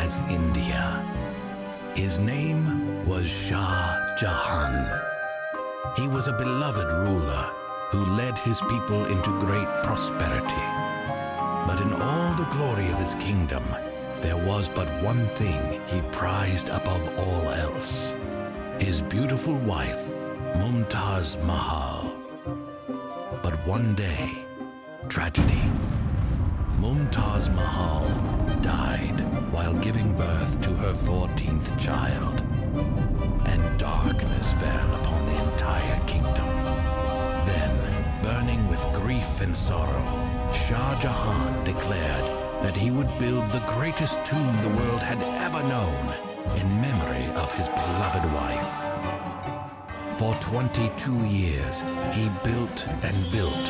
as India. His name was Shah Jahan. He was a beloved ruler who led his people into great prosperity. But in all the glory of his kingdom, there was but one thing he prized above all else: his beautiful wife, Mumtaz Mahal. But one day, tragedy. Mumtaz Mahal died while giving birth to her 14th child, and darkness fell upon the entire kingdom. Then, burning with grief and sorrow, Shah Jahan declared that he would build the greatest tomb the world had ever known in memory of his beloved wife. For 22 years, he built and built.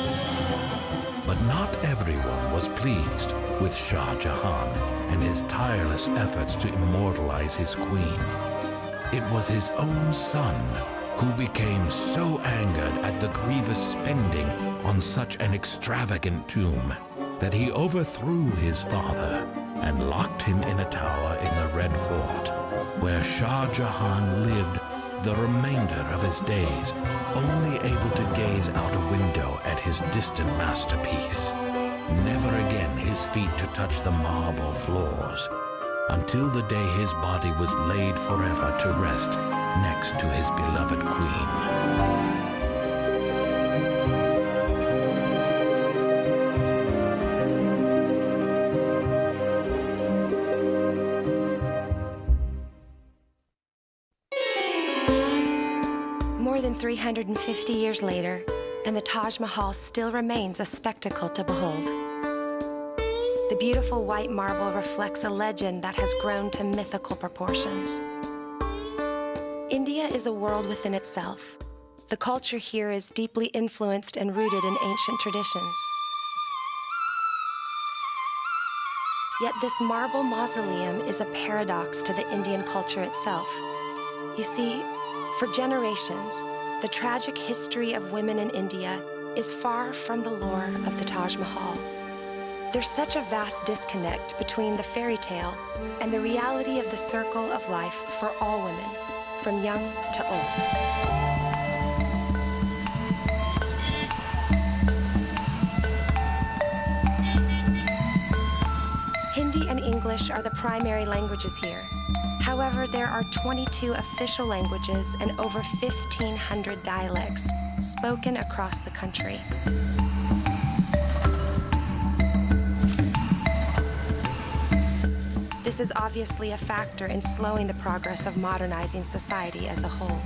But not everyone was pleased with Shah Jahan and his tireless efforts to immortalize his queen. It was his own son who became so angered at the grievous spending on such an extravagant tomb that he overthrew his father and locked him in a tower in the Red Fort, where Shah Jahan lived the remainder of his days, only able to gaze out a window at his distant masterpiece. Never again his feet to touch the marble floors, until the day his body was laid forever to rest next to his beloved queen. More than 350 years later, and the Taj Mahal still remains a spectacle to behold. The beautiful white marble reflects a legend that has grown to mythical proportions. India is a world within itself. The culture here is deeply influenced and rooted in ancient traditions. Yet this marble mausoleum is a paradox to the Indian culture itself. You see, for generations, the tragic history of women in India is far from the lore of the Taj Mahal. There's such a vast disconnect between the fairy tale and the reality of the circle of life for all women, from young to old. Hindi and English are the primary languages here. However, there are 22 official languages and over 1,500 dialects spoken across the country. This is obviously a factor in slowing the progress of modernizing society as a whole.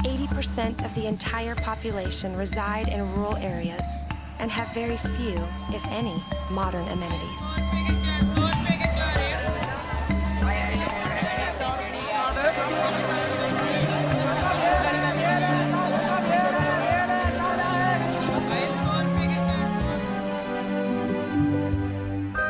80% of the entire population reside in rural areas and have very few, if any, modern amenities.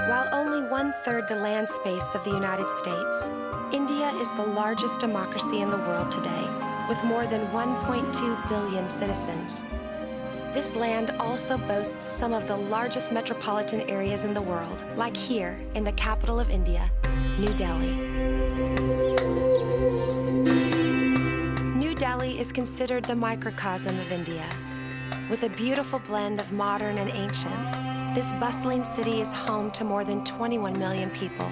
While only 1/3 the land space of the United States, India is the largest democracy in the world today, with more than 1.2 billion citizens. This land also boasts some of the largest metropolitan areas in the world, like here in the capital of India, New Delhi. New Delhi is considered the microcosm of India. With a beautiful blend of modern and ancient, this bustling city is home to more than 21 million people.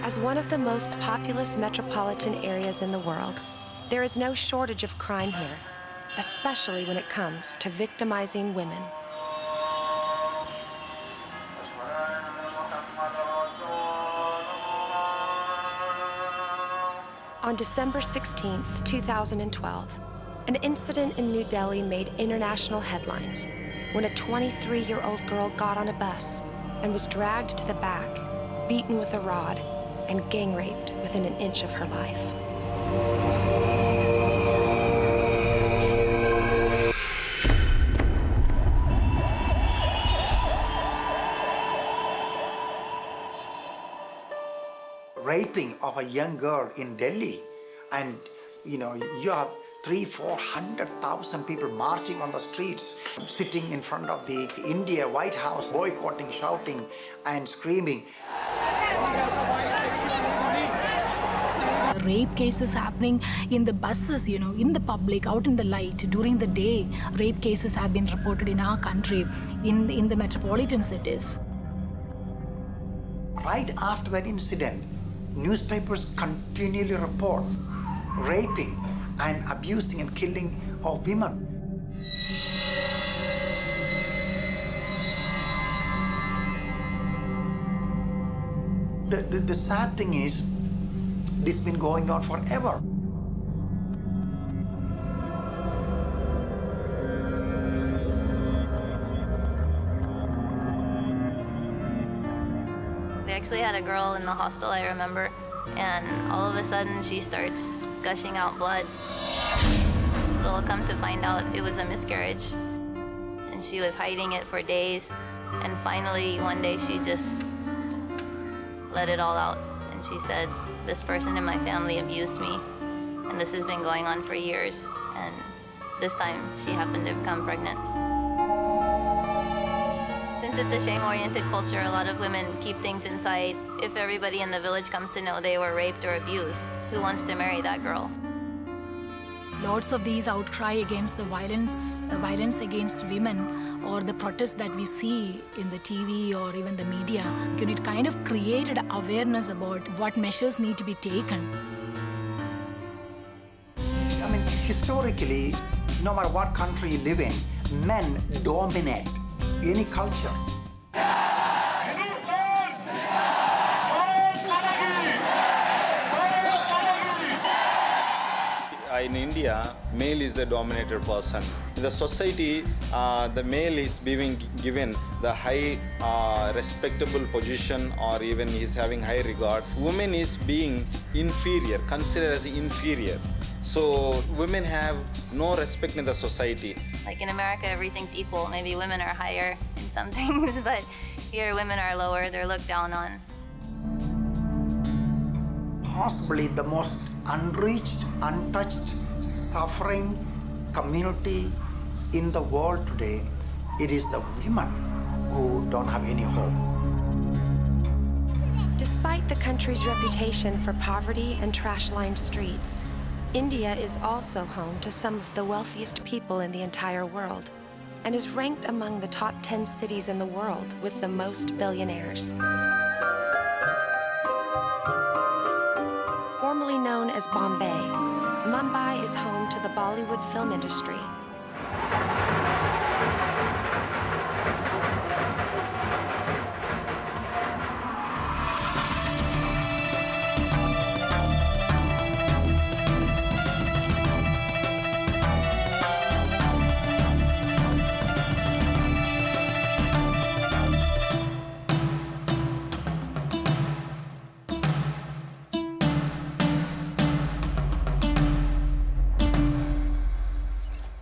As one of the most populous metropolitan areas in the world, there is no shortage of crime here, especially when it comes to victimizing women. On December 16, 2012, an incident in New Delhi made international headlines when a 23-year-old girl got on a bus and was dragged to the back, beaten with a rod, and gang raped within an inch of her life. Raping of a young girl in Delhi And you have 300,000-400,000 people marching on the streets, sitting in front of the India White House, boycotting, shouting and screaming. Rape cases happening in the buses, in the public, out in the light, during the day. Rape cases have been reported in our country, in the metropolitan cities. Right after that incident, newspapers continually report raping and abusing and killing of women. The sad thing is, this has been going on forever. We actually had a girl in the hostel, I remember, and all of a sudden she starts gushing out blood. We'll come to find out it was a miscarriage, and she was hiding it for days, and finally one day she just let it all out, and she said, "This person in my family abused me, and this has been going on for years, and this time she happened to become pregnant." Since it's a shame-oriented culture, a lot of women keep things inside. If everybody in the village comes to know they were raped or abused, who wants to marry that girl? Lots of these outcry against the violence against women, or the protests that we see in the TV or even the media, it kind of created awareness about what measures need to be taken. Historically, no matter what country you live in, men dominate any culture. In India, male is the dominated person. In the society, the male is being given the high respectable position, or even is having high regard. Women is being inferior, considered as inferior. So women have no respect in the society. Like in America, everything's equal. Maybe women are higher in some things, but here women are lower. They're looked down on. Possibly the most unreached, untouched, suffering community in the world today, it is the women who don't have any hope. Despite the country's reputation for poverty and trash-lined streets, India is also home to some of the wealthiest people in the entire world, and is ranked among the top 10 cities in the world with the most billionaires. Formerly known as Bombay, Mumbai is home to the Bollywood film industry.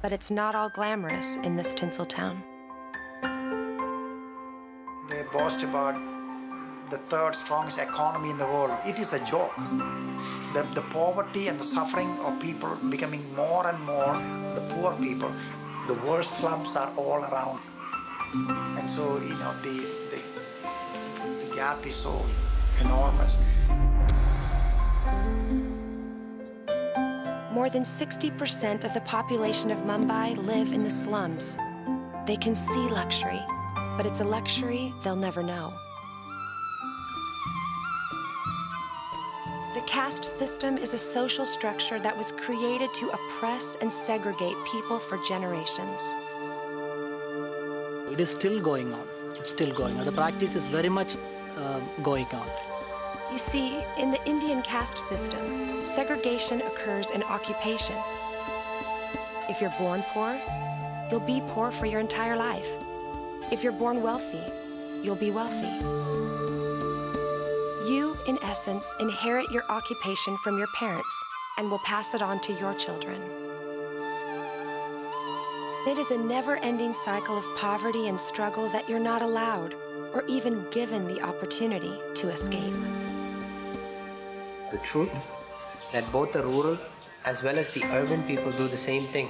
But it's not all glamorous in this tinsel town. They boast about the third strongest economy in the world. It is a joke. The poverty and the suffering of people becoming more and more, the poor people, the worst slums are all around. And so, the gap is so enormous. More than 60% of the population of Mumbai live in the slums. They can see luxury, but it's a luxury they'll never know. The caste system is a social structure that was created to oppress and segregate people for generations. It is still going on. It's still going on. The practice is very much going on. You see, in the Indian caste system, segregation occurs in occupation. If you're born poor, you'll be poor for your entire life. If you're born wealthy, you'll be wealthy. You, in essence, inherit your occupation from your parents and will pass it on to your children. It is a never-ending cycle of poverty and struggle that you're not allowed or even given the opportunity to escape. The truth that both the rural as well as the urban people do the same thing.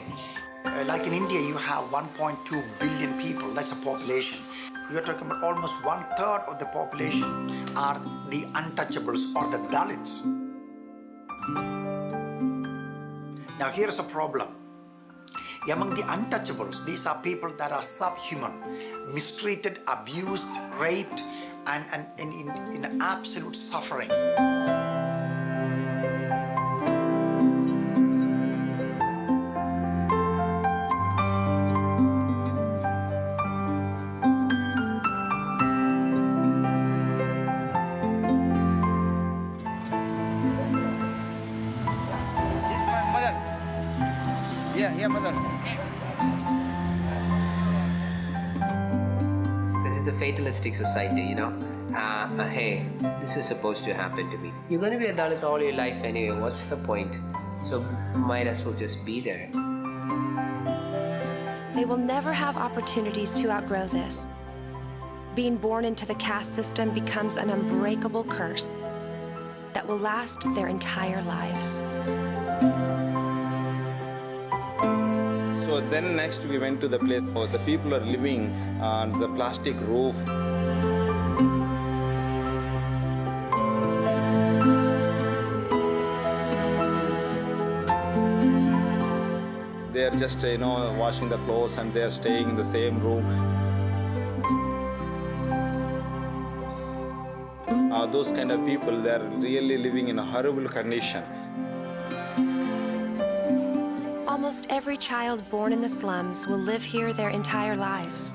Like in India, you have 1.2 billion people, that's a population. You are talking about almost 1/3 of the population are the untouchables or the Dalits. Now here's a problem. Among the untouchables, these are people that are subhuman, mistreated, abused, raped, and in absolute suffering. Yes, mother. Yeah, mother. This is a fatalistic society, you know. Hey, this is supposed to happen to me. You're going to be a Dalit all your life anyway. What's the point? So might as well just be there. They will never have opportunities to outgrow this. Being born into the caste system becomes an unbreakable curse that will last their entire lives. So then next we went to the place where the people are living on the plastic roof. They are just, washing the clothes and they are staying in the same room. Those kind of people, they are really living in a horrible condition. Almost every child born in the slums will live here their entire lives,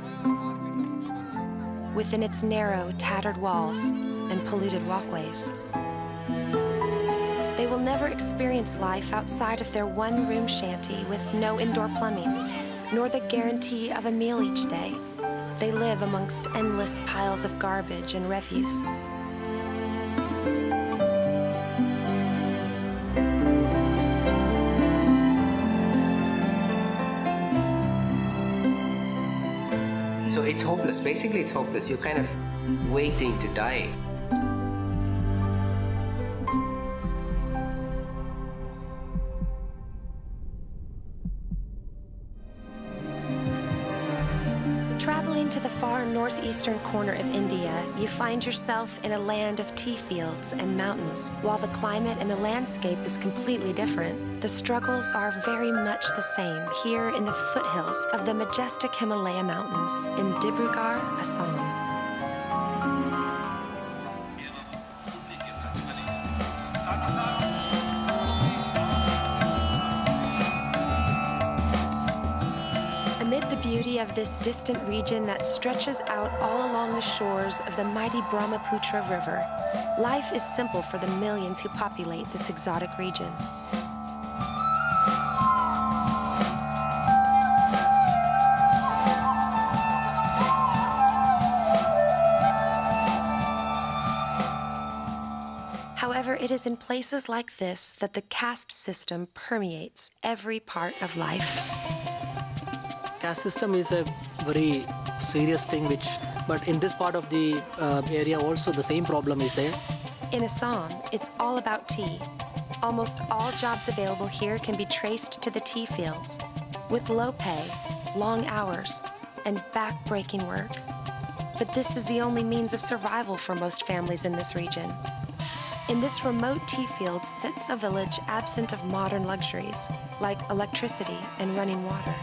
within its narrow, tattered walls and polluted walkways. They will never experience life outside of their one-room shanty with no indoor plumbing, nor the guarantee of a meal each day. They live amongst endless piles of garbage and refuse. So it's hopeless. Basically, it's hopeless. You're kind of waiting to die. Traveling to the far northeastern corner of India, you find yourself in a land of tea fields and mountains. While the climate and the landscape is completely different, the struggles are very much the same here in the foothills of the majestic Himalaya Mountains in Dibrugarh, Assam. Amid the beauty of this distant region that stretches out all along the shores of the mighty Brahmaputra River, life is simple for the millions who populate this exotic region. However, it is in places like this that the caste system permeates every part of life. Caste system is a very serious thing, but in this part of the area also the same problem is there. In Assam, it's all about tea. Almost all jobs available here can be traced to the tea fields, with low pay, long hours, and back-breaking work. But this is the only means of survival for most families in this region. In this remote tea field sits a village absent of modern luxuries, like electricity and running water.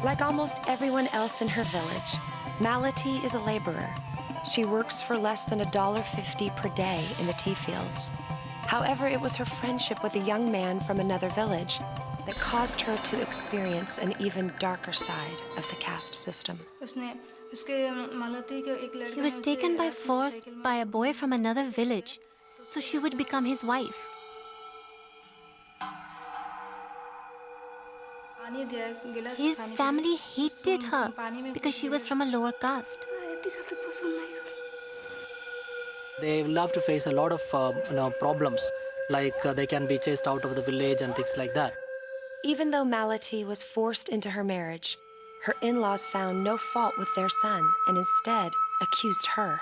Like almost everyone else in her village, Malati is a laborer. She works for less than $1.50 per day in the tea fields. However, it was her friendship with a young man from another village that caused her to experience an even darker side of the caste system. She was taken by force by a boy from another village, so she would become his wife. His family hated her because she was from a lower caste. They will have to face a lot of problems, like they can be chased out of the village and things like that. Even though Malati was forced into her marriage, her in-laws found no fault with their son and instead accused her.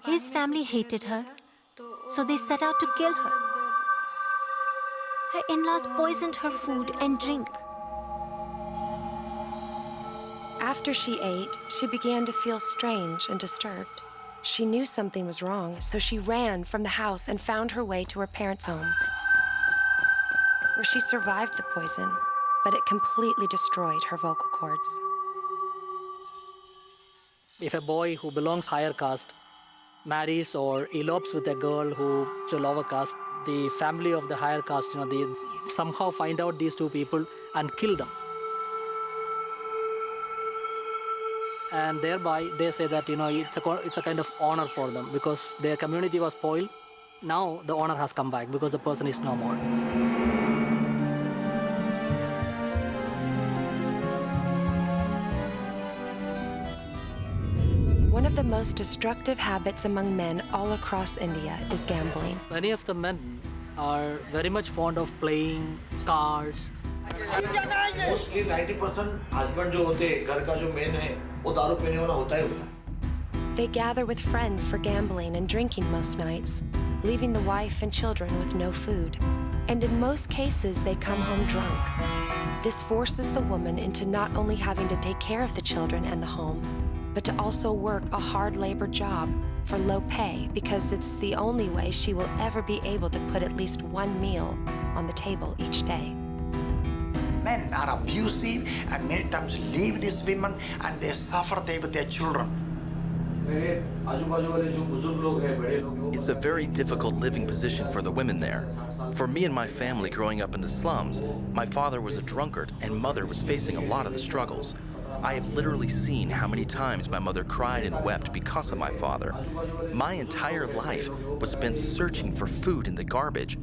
His family hated her, so they set out to kill her. Her in-laws poisoned her food and drink. After she ate, she began to feel strange and disturbed. She knew something was wrong, so she ran from the house and found her way to her parents' home, where she survived the poison, but it completely destroyed her vocal cords. If a boy who belongs higher caste marries or elopes with a girl who is a lower caste, the family of the higher caste, they somehow find out these two people and kill them. And thereby they say that it's a kind of honor for them because their community was spoiled. Now the honor has come back because the person is no more. One of the most destructive habits among men all across India is gambling. Many of the men are very much fond of playing cards. Mostly 90% husband जो होते हैं घर का जो main है वो दारू पीने वाला होता है They gather with friends for gambling and drinking most nights, leaving the wife and children with no food. And in most cases, they come home drunk. This forces the woman into not only having to take care of the children and the home, but to also work a hard labor job for low pay because it's the only way she will ever be able to put at least one meal on the table each day. Men are abusive and many times leave these women and they suffer there with their children. It's a very difficult living position for the women there. For me and my family growing up in the slums, my father was a drunkard and mother was facing a lot of the struggles. I have literally seen how many times my mother cried and wept because of my father. My entire life was spent searching for food in the garbage.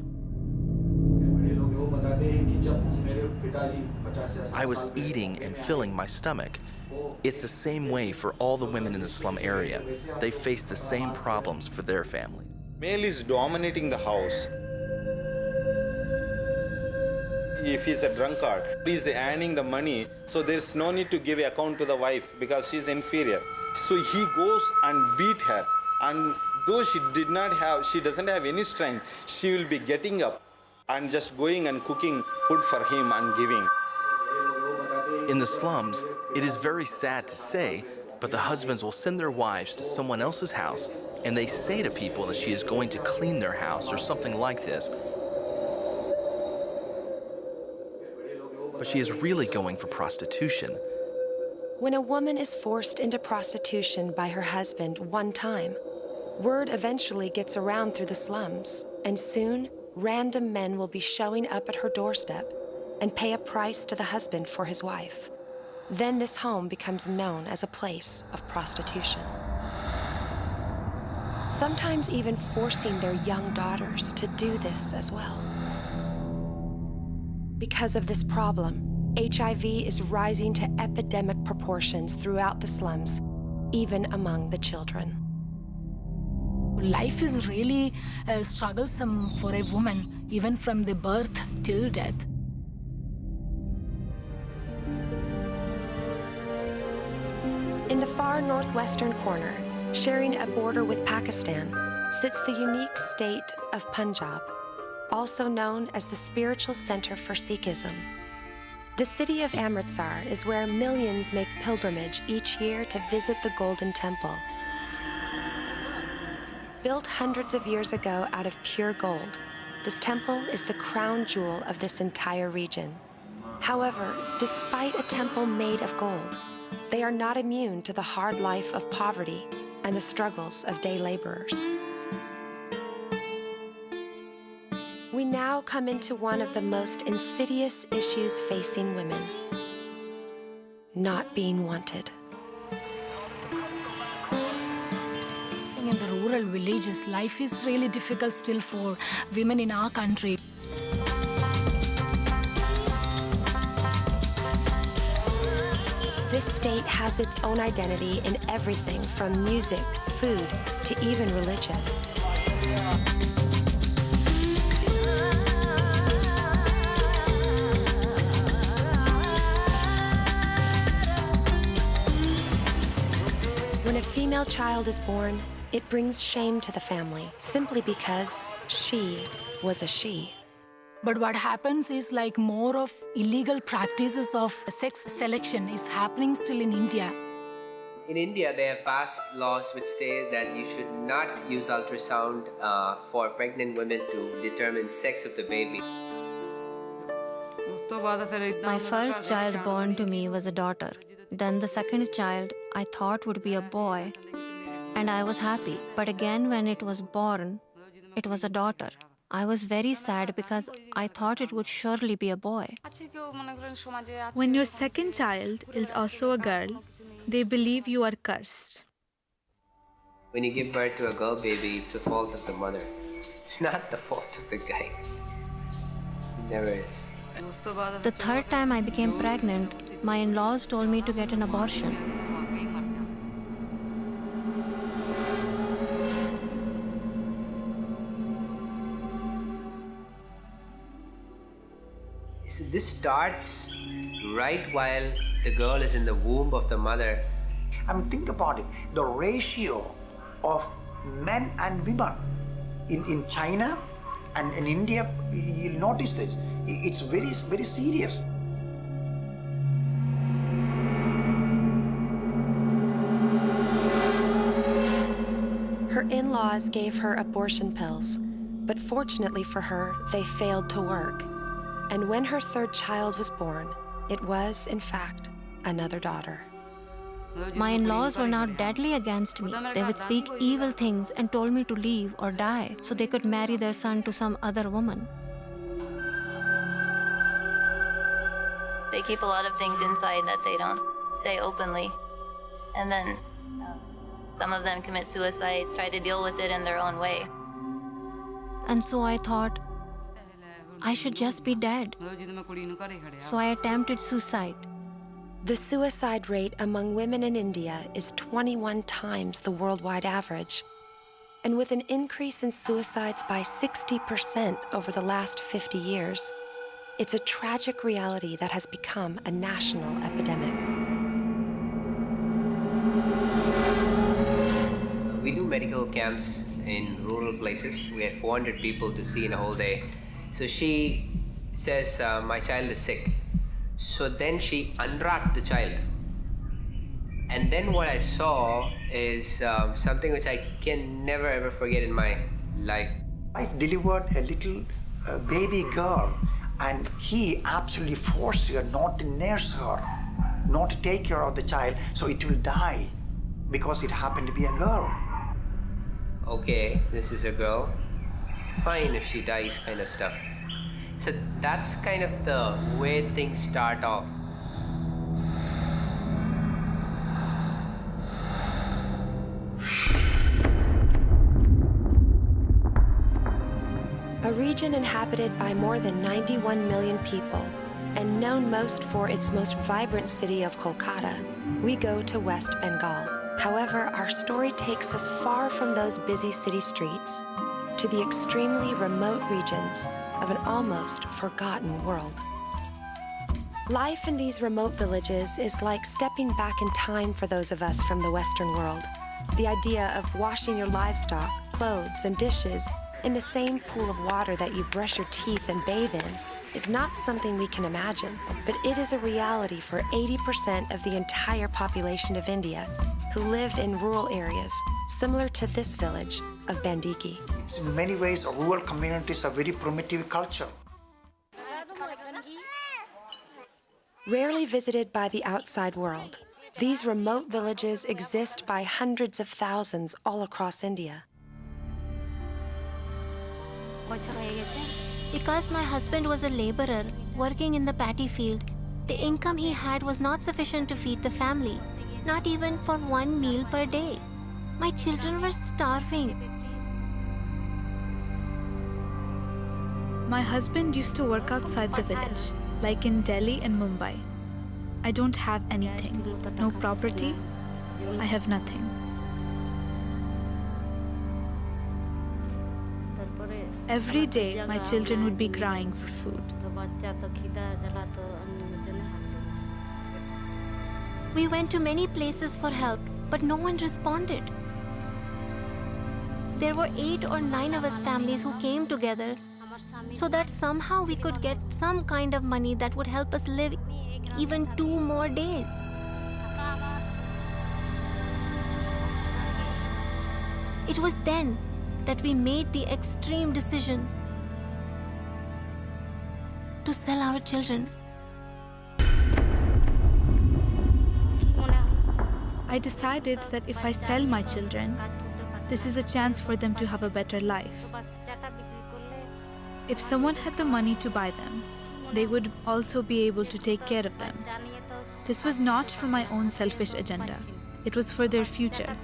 I was eating and filling my stomach. It's the same way for all the women in the slum area. They face the same problems for their families. Male is dominating the house. If he's a drunkard, he's earning the money, so there's no need to give account to the wife because she's inferior. So he goes and beat her, and though she doesn't have any strength, she will be getting up and just going and cooking food for him and giving. In the slums, it is very sad to say, but the husbands will send their wives to someone else's house, and they say to people that she is going to clean their house or something like this. But she is really going for prostitution. When a woman is forced into prostitution by her husband one time, word eventually gets around through the slums, and soon random men will be showing up at her doorstep and pay a price to the husband for his wife. Then this home becomes known as a place of prostitution. Sometimes even forcing their young daughters to do this as well. Because of this problem, HIV is rising to epidemic proportions throughout the slums, even among the children. Life is really strugglesome for a woman, even from the birth till death. In the far northwestern corner, sharing a border with Pakistan, sits the unique state of Punjab, also known as the spiritual center for Sikhism. The city of Amritsar is where millions make pilgrimage each year to visit the Golden Temple. Built hundreds of years ago out of pure gold, this temple is the crown jewel of this entire region. However, despite a temple made of gold, they are not immune to the hard life of poverty and the struggles of day laborers. We now come into one of the most insidious issues facing women: not being wanted. In the rural villages, life is really difficult still for women in our country. This state has its own identity in everything from music, food, to even religion. When a female child is born, It brings shame to the family simply because she was a she. But what happens is like more of illegal practices of sex selection is happening still in India. In India, they have passed laws which say that you should not use ultrasound for pregnant women to determine sex of the baby. My first child born to me was a daughter. Then the second child I thought would be a boy, and I was happy. But again, when it was born, it was a daughter. I was very sad because I thought it would surely be a boy. When your second child is also a girl, they believe you are cursed. When you give birth to a girl baby, it's the fault of the mother. It's not the fault of the guy. It never is. The third time I became pregnant, my in-laws told me to get an abortion. So this starts right while the girl is in the womb of the mother. I mean, think about it. The ratio of men and women in China and in India, you'll notice this. It's very, very serious. Her in-laws gave her abortion pills, but fortunately for her, they failed to work. And when her third child was born, it was, in fact, another daughter. My in-laws were now deadly against me. They would speak evil things and told me to leave or die so they could marry their son to some other woman. They keep a lot of things inside that they don't say openly. And then some of them commit suicide, try to deal with it in their own way. And so I thought, I should just be dead. So I attempted suicide. The suicide rate among women in India is 21 times the worldwide average. And with an increase in suicides by 60% over the last 50 years, it's a tragic reality that has become a national epidemic. We do medical camps in rural places. We had 400 people to see in a whole day. So she says, my child is sick. So then she unwrapped the child. And then what I saw is something which I can never ever forget in my life. I delivered a little baby girl, and he absolutely forced her not to nurse her, not to take care of the child, so it will die because it happened to be a girl. Okay, this is a girl. Fine if she dies, kind of stuff. So that's kind of the way things start off. A region inhabited by more than 91 million people and known most for its most vibrant city of Kolkata, we go to West Bengal. However, our story takes us far from those busy city streets to the extremely remote regions of an almost forgotten world. Life in these remote villages is like stepping back in time for those of us from the Western world. The idea of washing your livestock, clothes, and dishes in the same pool of water that you brush your teeth and bathe in is not something we can imagine, but it is a reality for 80% of the entire population of India who live in rural areas, similar to this village of Bandiki. In many ways, rural communities are very primitive culture. Rarely visited by the outside world, these remote villages exist by hundreds of thousands all across India. Because my husband was a laborer working in the paddy field, the income he had was not sufficient to feed the family, not even for one meal per day. My children were starving. My husband used to work outside the village, like in Delhi and Mumbai. I don't have anything. No property. I have nothing. Every day, my children would be crying for food. We went to many places for help, but no one responded. There were 8 or 9 of us families who came together so that somehow we could get some kind of money that would help us live even 2 more days. It was then that we made the extreme decision to sell our children. I decided that if I sell my children, this is a chance for them to have a better life. If someone had the money to buy them, they would also be able to take care of them. This was not for my own selfish agenda. It was for their future.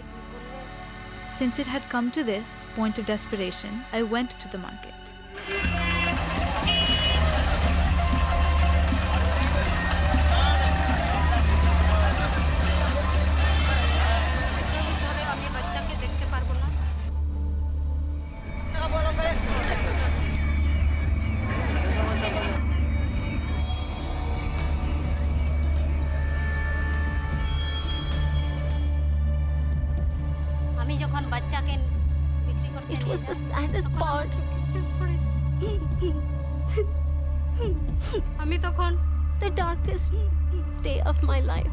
Since it had come to this point of desperation, I went to the market. It was the saddest part. The darkest day of my life.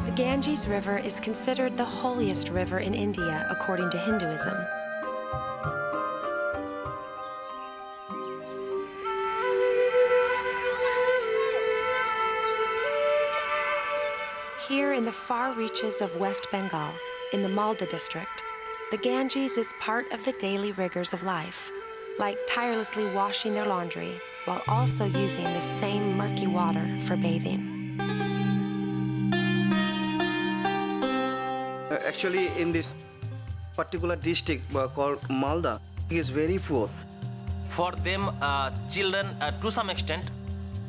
The Ganges River is considered the holiest river in India according to Hinduism. Here in the far reaches of West Bengal, in the Malda district, the Ganges is part of the daily rigors of life, like tirelessly washing their laundry while also using the same murky water for bathing. Actually, in this particular district called Malda, he is very poor. For them, children, to some extent,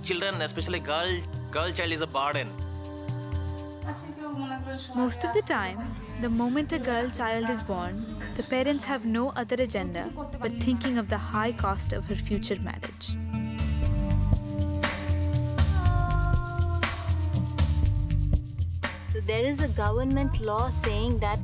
children, especially girl child, is a burden. Most of the time, the moment a girl child is born, the parents have no other agenda but thinking of the high cost of her future marriage. So there is a government law saying that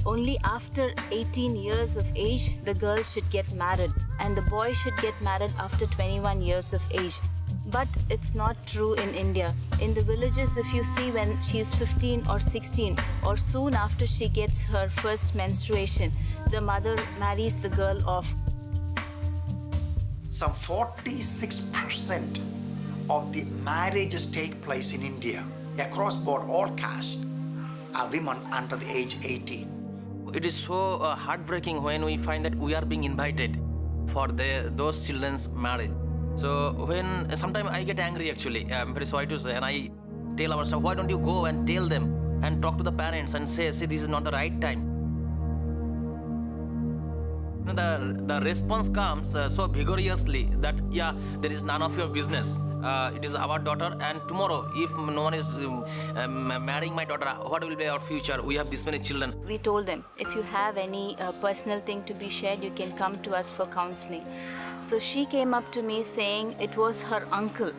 only after 18 years of age, the girl should get married and the boy should get married after 21 years of age. But it's not true in India. In the villages, if you see when she's 15 or 16 or soon after she gets her first menstruation, the mother marries the girl off. Some 46% of the marriages take place in India. Across board, all caste are women under the age 18. It is so heartbreaking when we find that we are being invited for those children's marriage. So when sometimes I get angry actually, I'm very sorry to say, and I tell our staff, why don't you go and tell them and talk to the parents and say this is not the right time. The response comes so vigorously that yeah, there is none of your business. It is our daughter, and tomorrow if no one is marrying my daughter, what will be our future? We have this many children. We told them, if you have any personal thing to be shared, you can come to us for counseling. So she came up to me saying it was her uncle.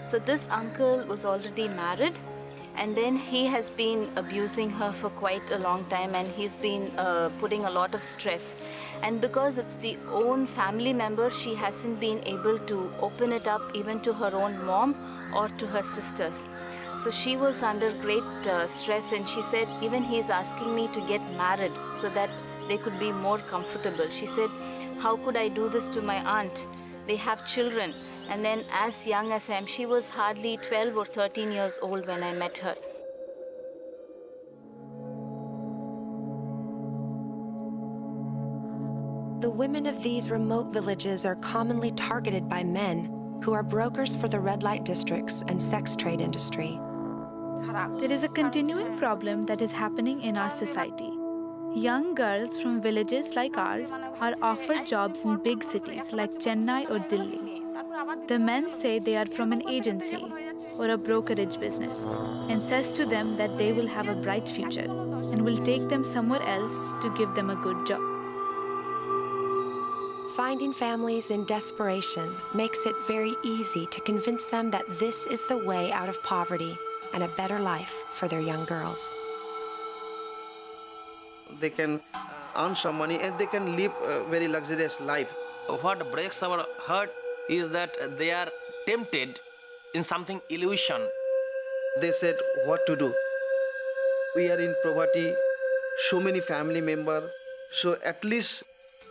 So this uncle was already married, and then he has been abusing her for quite a long time, and he's been putting a lot of stress. And because it's the own family member, she hasn't been able to open it up even to her own mom or to her sisters. So she was under great stress, and she said, even he's asking me to get married so that they could be more comfortable. She said, how could I do this to my aunt? They have children. And then as young as I am, she was hardly 12 or 13 years old when I met her. The women of these remote villages are commonly targeted by men who are brokers for the red light districts and sex trade industry. There is a continuing problem that is happening in our society. Young girls from villages like ours are offered jobs in big cities like Chennai or Delhi. The men say they are from an agency or a brokerage business and says to them that they will have a bright future and will take them somewhere else to give them a good job. Finding families in desperation makes it very easy to convince them that this is the way out of poverty and a better life for their young girls. They can earn some money and they can live a very luxurious life. What breaks our heart is that they are tempted in something illusion. They said what to do. We are in poverty, so many family members, so at least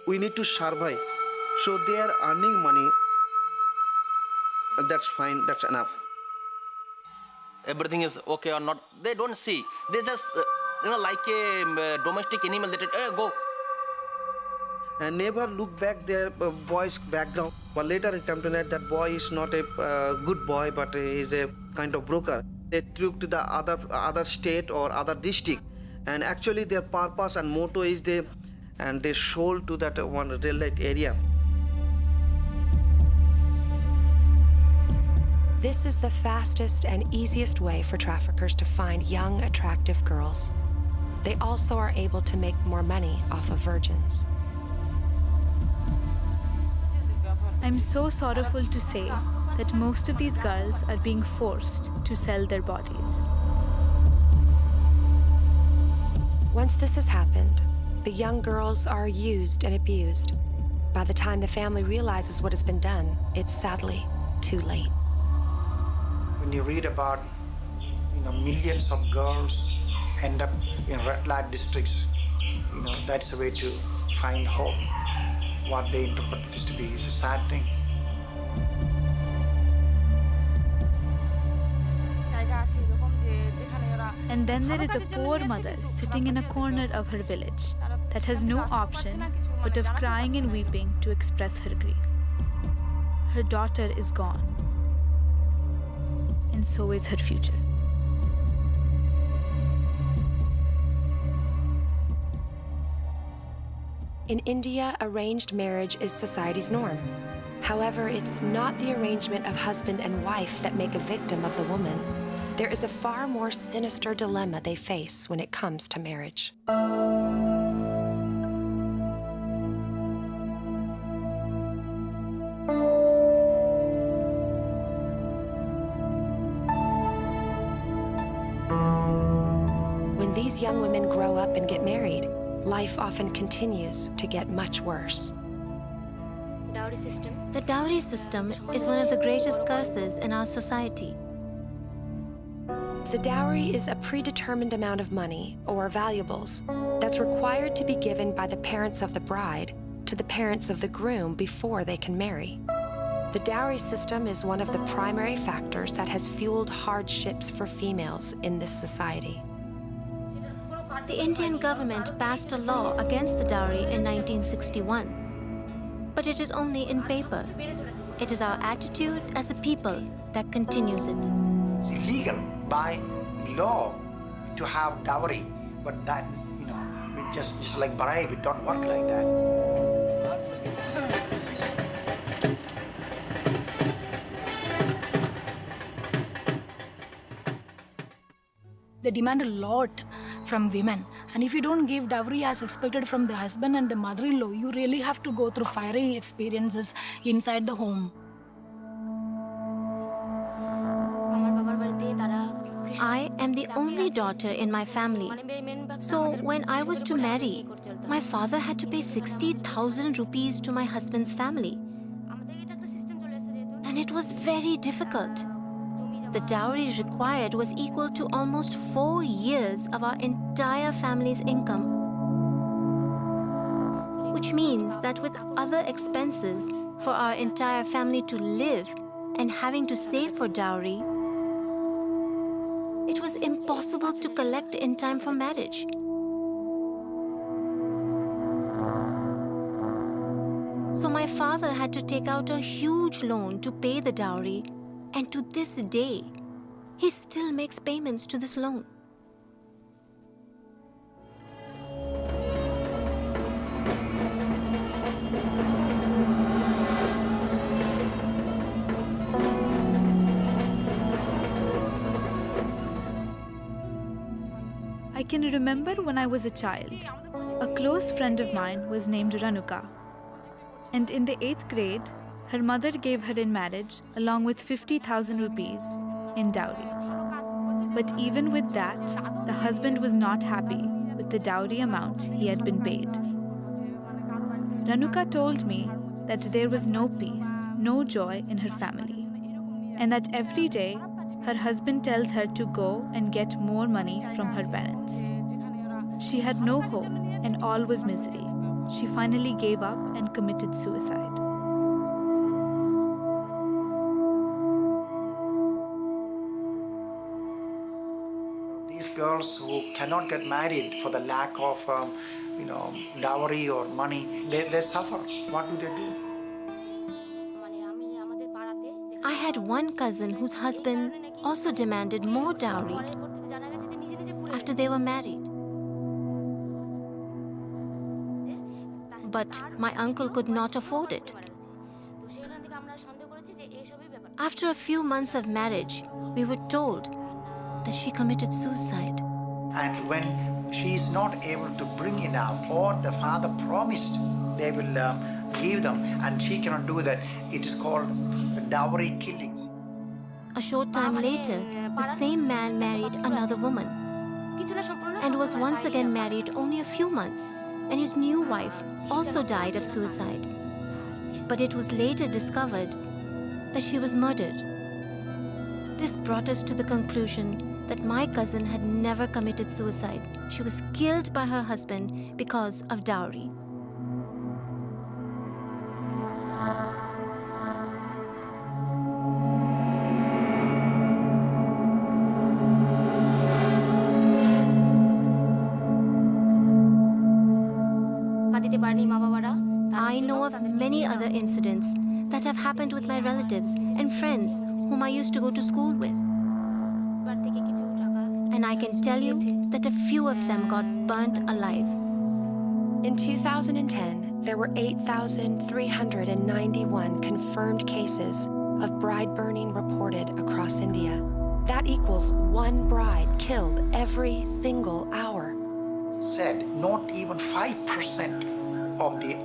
we need to survive. So they are earning money. That's fine, that's enough. Everything is okay or not, they don't see. They just, like a domestic animal, they say, hey, go. And never look back their boy's background. But later it came to know that boy is not a good boy, but he is a kind of broker. They took to the other state or other district, and actually their purpose and motto is they sold to that one red light area. This is the fastest and easiest way for traffickers to find young, attractive girls. They also are able to make more money off of virgins. I'm so sorrowful to say that most of these girls are being forced to sell their bodies. Once this has happened, the young girls are used and abused. By the time the family realizes what has been done, it's sadly too late. When you read about millions of girls end up in red light districts, that's a way to find hope. What they interpret this to be is a sad thing. And then there is a poor mother sitting in a corner of her village that has no option but of crying and weeping to express her grief. Her daughter is gone, and so is her future. In India, arranged marriage is society's norm. However, it's not the arrangement of husband and wife that make a victim of the woman. There is a far more sinister dilemma they face when it comes to marriage. When these young women grow up and get married, life often continues to get much worse. The dowry system is one of the greatest curses in our society. The dowry is a predetermined amount of money or valuables that's required to be given by the parents of the bride to the parents of the groom before they can marry. The dowry system is one of the primary factors that has fueled hardships for females in this society. The Indian government passed a law against the dowry in 1961. But it is only in paper. It is our attitude as a people that continues it. It's illegal by law to have dowry, but that, just like bribe, it don't work like that. They demand a lot from women, and if you don't give dowry as expected from the husband and the mother-in-law, you really have to go through fiery experiences inside the home. I am the only daughter in my family. So when I was to marry, my father had to pay 60,000 rupees to my husband's family. And it was very difficult. The dowry required was equal to almost 4 years of our entire family's income. Which means that with other expenses for our entire family to live and having to save for dowry, it was impossible to collect in time for marriage. So my father had to take out a huge loan to pay the dowry, and to this day, he still makes payments to this loan. I can remember when I was a child, a close friend of mine was named Ranuka. And in the 8th grade, her mother gave her in marriage along with 50,000 rupees in dowry. But even with that, the husband was not happy with the dowry amount he had been paid. Ranuka told me that there was no peace, no joy in her family, and that every day her husband tells her to go and get more money from her parents. She had no hope and all was misery. She finally gave up and committed suicide. These girls who cannot get married for the lack of dowry or money, they suffer. What do they do? I had one cousin whose husband also demanded more dowry after they were married. But my uncle could not afford it. After a few months of marriage, we were told that she committed suicide. And when she is not able to bring enough, or the father promised they will give them, and she cannot do that, it is called dowry killings. A short time later, the same man married another woman and was once again married only a few months, and his new wife also died of suicide. But it was later discovered that she was murdered. This brought us to the conclusion that my cousin had never committed suicide. She was killed by her husband because of dowry. I know of many other incidents that have happened with my relatives and friends whom I used to go to school with. And I can tell you that a few of them got burnt alive. In 2010, there were 8,391 confirmed cases of bride burning reported across India. That equals one bride killed every single hour. Said not even 5% of the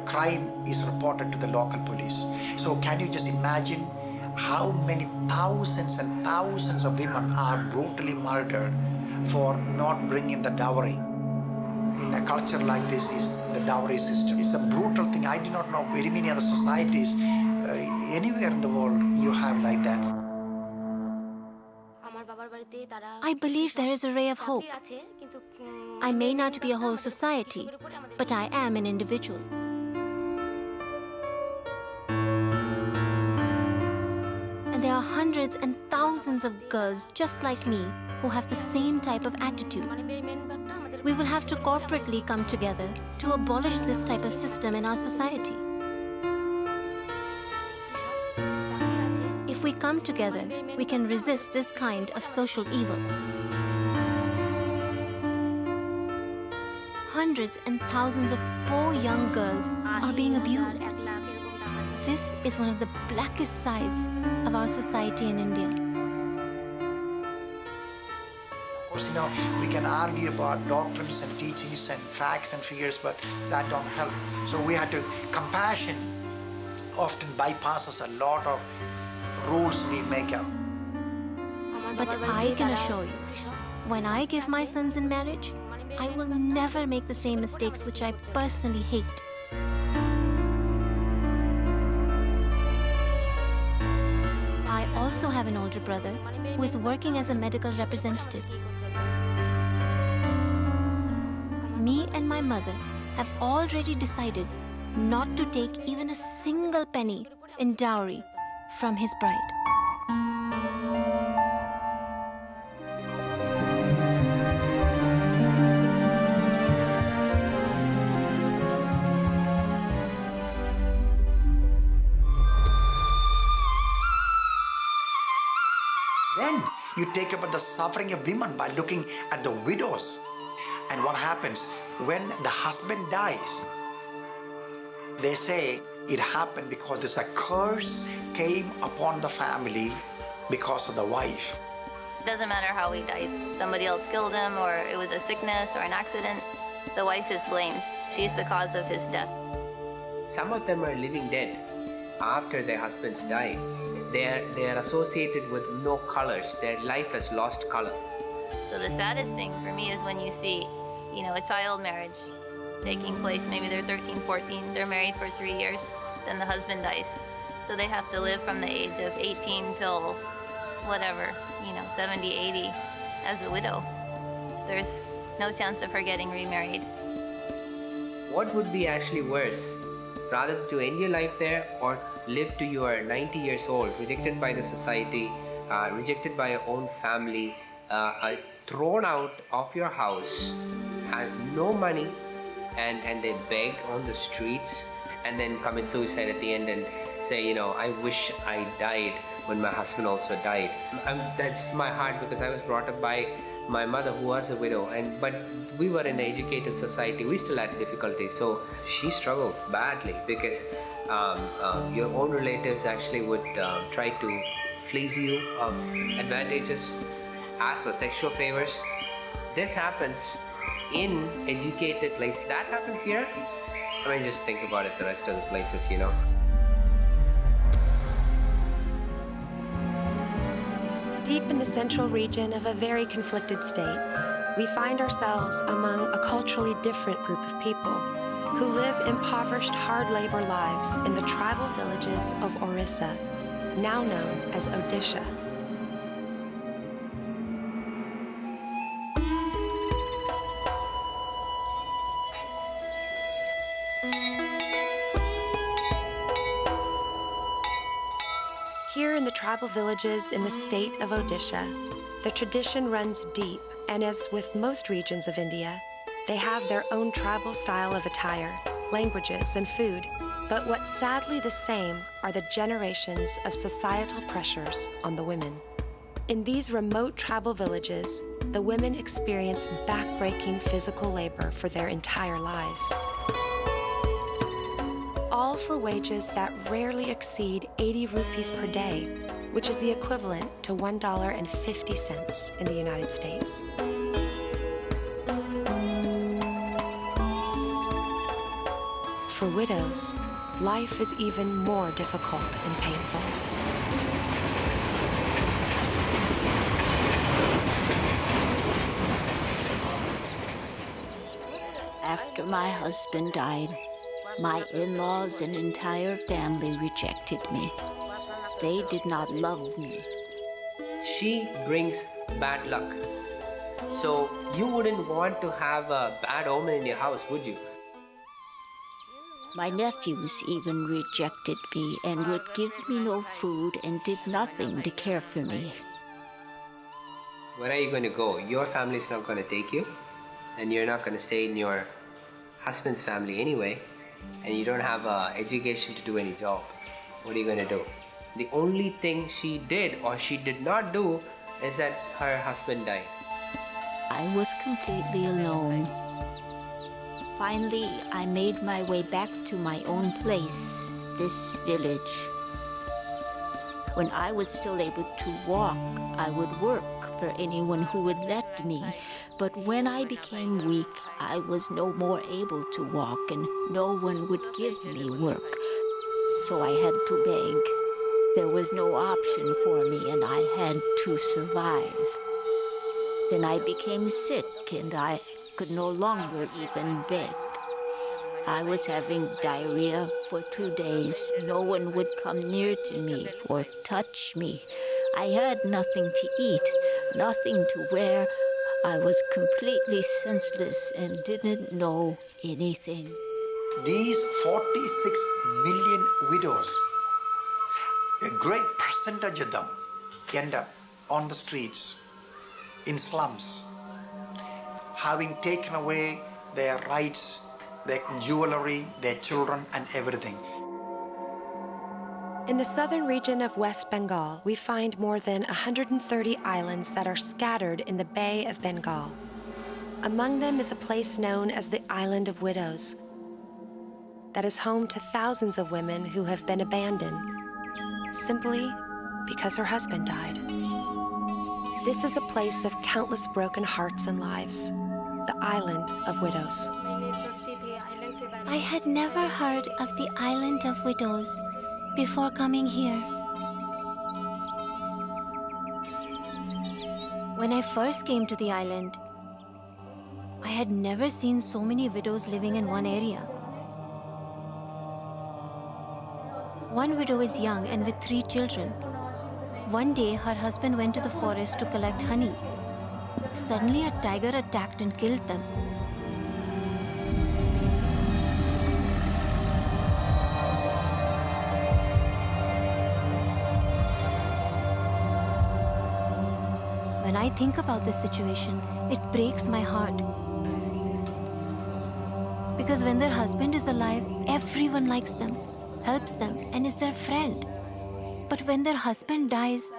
crime is reported to the local police. So can you just imagine how many thousands and thousands of women are brutally murdered for not bringing the dowry? In a culture like this is the dowry system. It's a brutal thing. I do not know very many other societies anywhere in the world you have like that. I believe there is a ray of hope. I may not be a whole society, but I am an individual. And there are hundreds and thousands of girls just like me who have the same type of attitude. We will have to corporately come together to abolish this type of system in our society. If we come together, we can resist this kind of social evil. Hundreds and thousands of poor young girls are being abused. This is one of the blackest sides of our society in India. Of course, we can argue about doctrines and teachings and facts and figures, but that don't help. So we had to, compassion often bypasses a lot of rules we make up. But I can assure you, when I give my sons in marriage, I will never make the same mistakes which I personally hate. I also have an older brother who is working as a medical representative. Me and my mother have already decided not to take even a single penny in dowry from his bride. Then you take about the suffering of women by looking at the widows. And what happens when the husband dies? They say it happened because there's a curse came upon the family because of the wife. doesn't matter how he died. Somebody else killed him, or it was a sickness or an accident. The wife is blamed. She's the cause of his death. Some of them are living dead after their husbands die. They are associated with no colors. Their life has lost color. So the saddest thing for me is when you see, a child marriage taking place. Maybe they're 13, 14, they're married for 3 years, then the husband dies. So they have to live from the age of 18 till whatever, 70, 80 as a widow. So there's no chance of her getting remarried. What would be actually worse? Rather to end your life there, or live to your 90 years old, rejected by the society, rejected by your own family, thrown out of your house, have no money, and they beg on the streets, and then commit suicide at the end and say, I wish I died when my husband also died. That's my heart, because I was brought up by my mother, who was a widow, but we were in an educated society. We still had difficulties, so she struggled badly, because your own relatives actually would try to fleece you of advantages, ask for sexual favors. This happens in educated places. That happens here. Just think about it, the rest of the places, Deep in the central region of a very conflicted state, we find ourselves among a culturally different group of people who live impoverished, hard labor lives in the tribal villages of Orissa, now known as Odisha. Here in the tribal villages in the state of Odisha, the tradition runs deep, and as with most regions of India, they have their own tribal style of attire, languages, and food. But what's sadly the same are the generations of societal pressures on the women. In these remote tribal villages, the women experience backbreaking physical labor for their entire lives. All for wages that rarely exceed 80 rupees per day, which is the equivalent to $1.50 in the United States. For widows, life is even more difficult and painful. After my husband died, my in-laws and entire family rejected me. They did not love me. She brings bad luck. So you wouldn't want to have a bad omen in your house, would you? My nephews even rejected me and would give me no food and did nothing to care for me. Where are you going to go? Your family's not going to take you, and you're not going to stay in your husband's family anyway, and you don't have education to do any job. What are you going to do? The only thing she did or she did not do is that her husband died. I was completely alone. Finally, I made my way back to my own place, this village. When I was still able to walk, I would work for anyone who would let me. But when I became weak, I was no more able to walk and no one would give me work. So I had to beg. There was no option for me and I had to survive. Then I became sick and I could no longer even beg. I was having diarrhea for 2 days. No one would come near to me or touch me. I had nothing to eat, nothing to wear. I was completely senseless and didn't know anything. These 46 million widows, a great percentage of them end up on the streets, in slums, having taken away their rights, their jewelry, their children, and everything. In the southern region of West Bengal, we find more than 130 islands that are scattered in the Bay of Bengal. Among them is a place known as the Island of Widows, that is home to thousands of women who have been abandoned simply because her husband died. This is a place of countless broken hearts and lives, the Island of Widows. I had never heard of the Island of Widows before coming here. When I first came to the island, I had never seen so many widows living in one area. One widow is young and with 3 children. One day, her husband went to the forest to collect honey. Suddenly, a tiger attacked and killed them. When I think about this situation, it breaks my heart. Because when their husband is alive, everyone likes them, helps them, and is their friend. But when their husband dies,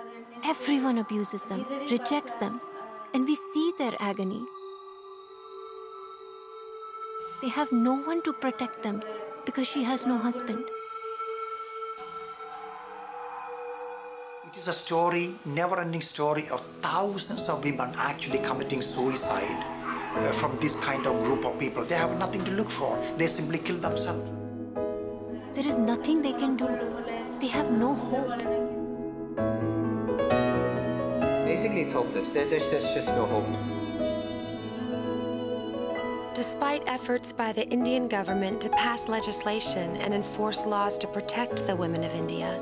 everyone abuses them, rejects them, and we see their agony. They have no one to protect them because she has no husband. It is a story, never-ending story of thousands of women actually committing suicide from this kind of group of people. They have nothing to look for. They simply kill themselves. There is nothing they can do. They have no hope. Basically, it's hopeless. There's just no hope. Despite efforts by the Indian government to pass legislation and enforce laws to protect the women of India,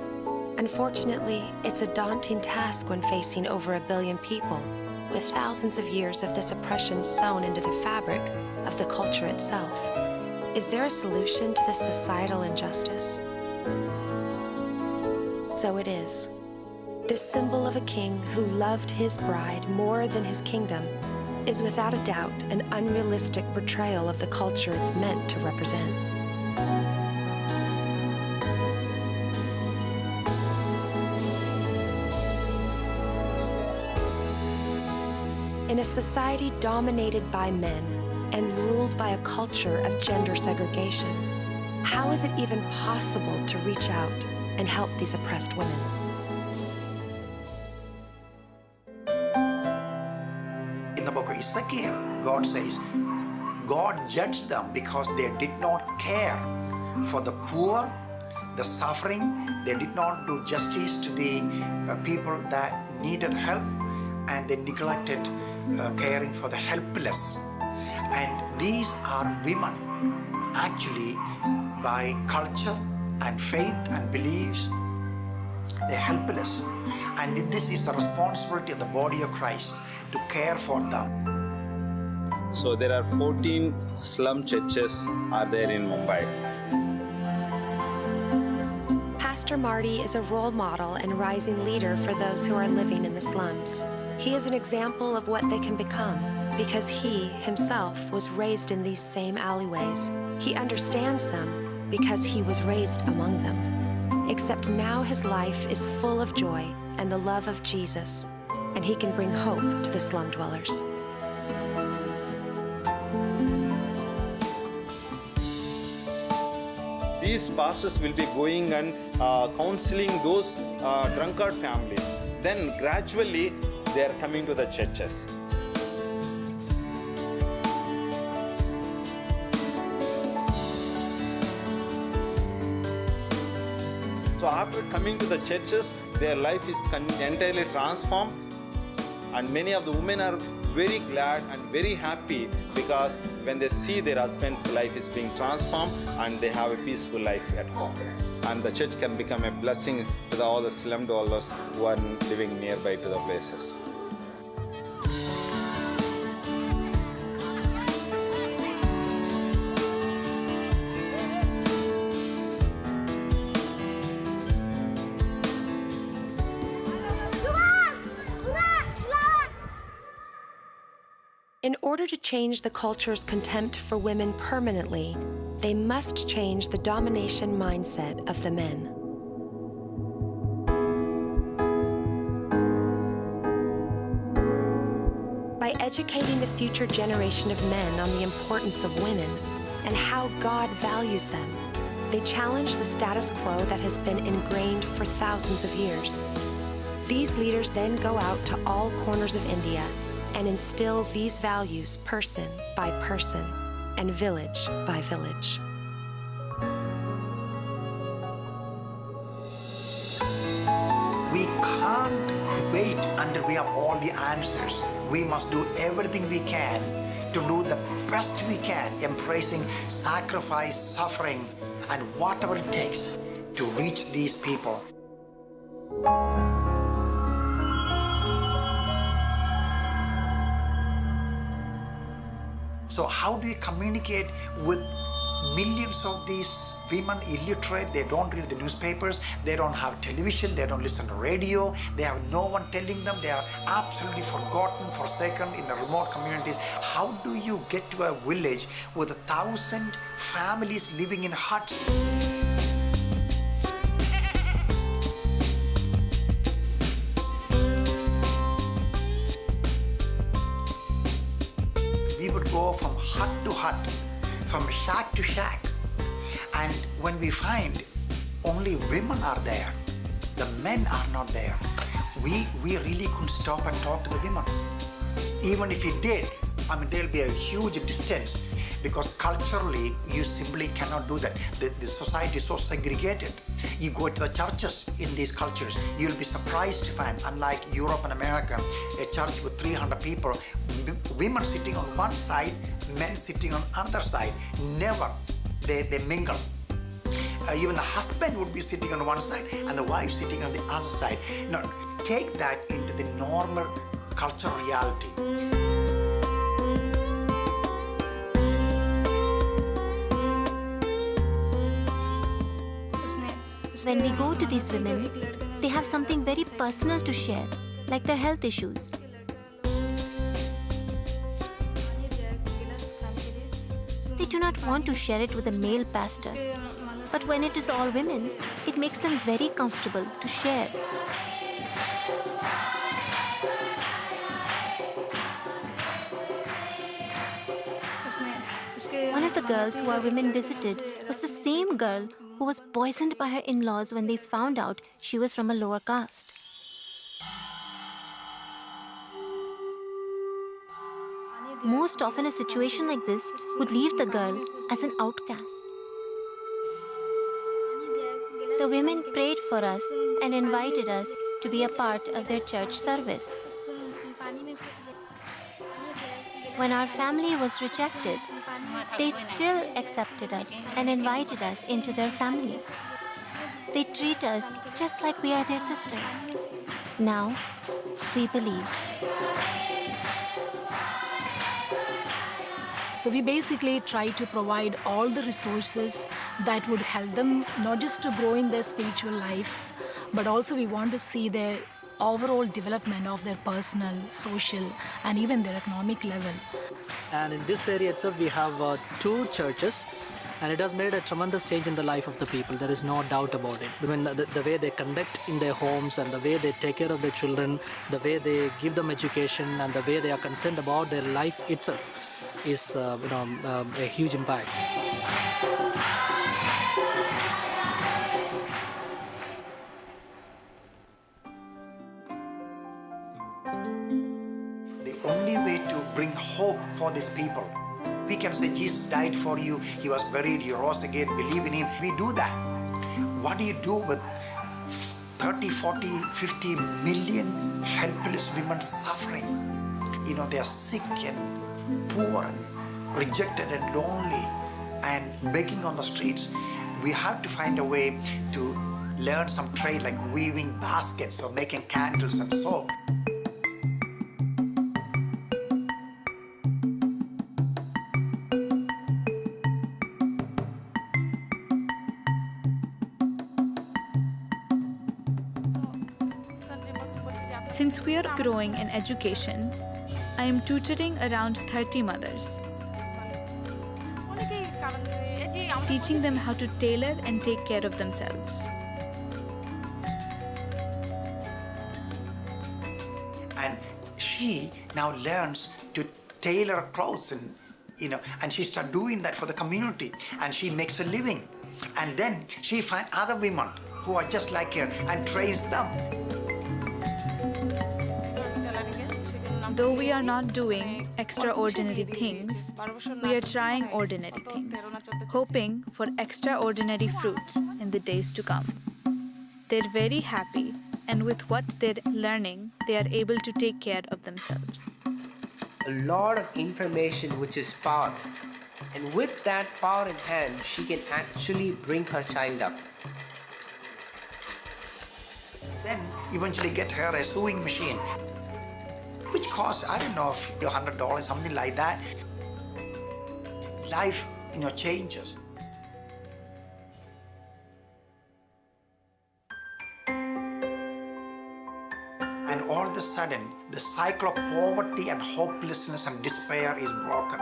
unfortunately, it's a daunting task when facing over 1 billion people, with thousands of years of this oppression sewn into the fabric of the culture itself. Is there a solution to this societal injustice? So it is. This symbol of a king who loved his bride more than his kingdom is without a doubt an unrealistic portrayal of the culture it's meant to represent. In a society dominated by men and ruled by a culture of gender segregation, how is it even possible to reach out and help these oppressed women? In the book of Ezekiel, God says, God judged them because they did not care for the poor, the suffering. They did not do justice to the people that needed help, and they neglected caring for the helpless. And these are women, actually, by culture and faith and beliefs, they're helpless. And this is the responsibility of the body of Christ to care for them. So there are 14 slum churches are there in Mumbai. Pastor Marty is a role model and rising leader for those who are living in the slums. He is an example of what they can become because he himself was raised in these same alleyways. He understands them because he was raised among them. Except now his life is full of joy and the love of Jesus, and he can bring hope to the slum dwellers. These pastors will be going and counseling those drunkard families. Then gradually they are coming to the churches. So after coming to the churches, their life is entirely transformed, and many of the women are very glad and very happy because when they see their husband's life is being transformed and they have a peaceful life at home. And the church can become a blessing to all the slum dwellers who are living nearby to the places. In order to change the culture's contempt for women permanently, they must change the domination mindset of the men. By educating the future generation of men on the importance of women and how God values them, they challenge the status quo that has been ingrained for thousands of years. These leaders then go out to all corners of India and instill these values person by person and village by village. We can't wait until we have all the answers. We must do everything we can to do the best we can, embracing sacrifice, suffering, and whatever it takes to reach these people. So how do you communicate with millions of these women illiterate? They don't read the newspapers, they don't have television, they don't listen to radio, they have no one telling them, they are absolutely forgotten, forsaken in the remote communities. How do you get to a village with 1,000 families living in huts? We would go from hut to hut, from shack to shack, and when we find only women are there, the men are not there, we really couldn't stop and talk to the women. Even if we did, there'll be a huge distance, because culturally you simply cannot do that. The society is so segregated. You go to the churches in these cultures, you'll be surprised to find, unlike Europe and America, a church with 300 people, women sitting on one side, men sitting on other side. Never. They mingle. Even the husband would be sitting on one side and the wife sitting on the other side. Now, take that into the normal cultural reality. When we go to these women, they have something very personal to share, like their health issues. They do not want to share it with a male pastor, but when it is all women, it makes them very comfortable to share. One of the girls who our women visited was the same girl who was poisoned by her in-laws when they found out she was from a lower caste. Most often a situation like this would leave the girl as an outcast. The women prayed for us and invited us to be a part of their church service. When our family was rejected, they still accepted us and invited us into their family. They treat us just like we are their sisters. Now, we believe. So we basically try to provide all the resources that would help them not just to grow in their spiritual life, but also we want to see their overall development of their personal, social, and even their economic level. And in this area itself, we have 2 churches, and it has made a tremendous change in the life of the people. There is no doubt about it. I mean, the way they conduct in their homes and the way they take care of their children, the way they give them education, and the way they are concerned about their life itself is a huge impact. The only way to bring hope for these people, we can say Jesus died for you, he was buried, he rose again, believe in him. We do that. What do you do with 30, 40, 50 million helpless women suffering? They are sick and poor and rejected and lonely and begging on the streets. We have to find a way to learn some trade like weaving baskets or making candles and soap. Since we are growing in education, I am tutoring around 30 mothers, teaching them how to tailor and take care of themselves. And she now learns to tailor clothes and she starts doing that for the community, and she makes a living. And then she finds other women who are just like her and trains them. Though we are not doing extraordinary things, we are trying ordinary things, hoping for extraordinary fruit in the days to come. They're very happy, and with what they're learning, they are able to take care of themselves. A lot of information which is power. And with that power in hand, she can actually bring her child up. Then eventually get her a sewing machine, which costs, I don't know, $100, something like that. Life, changes. And all of a sudden, the cycle of poverty and hopelessness and despair is broken.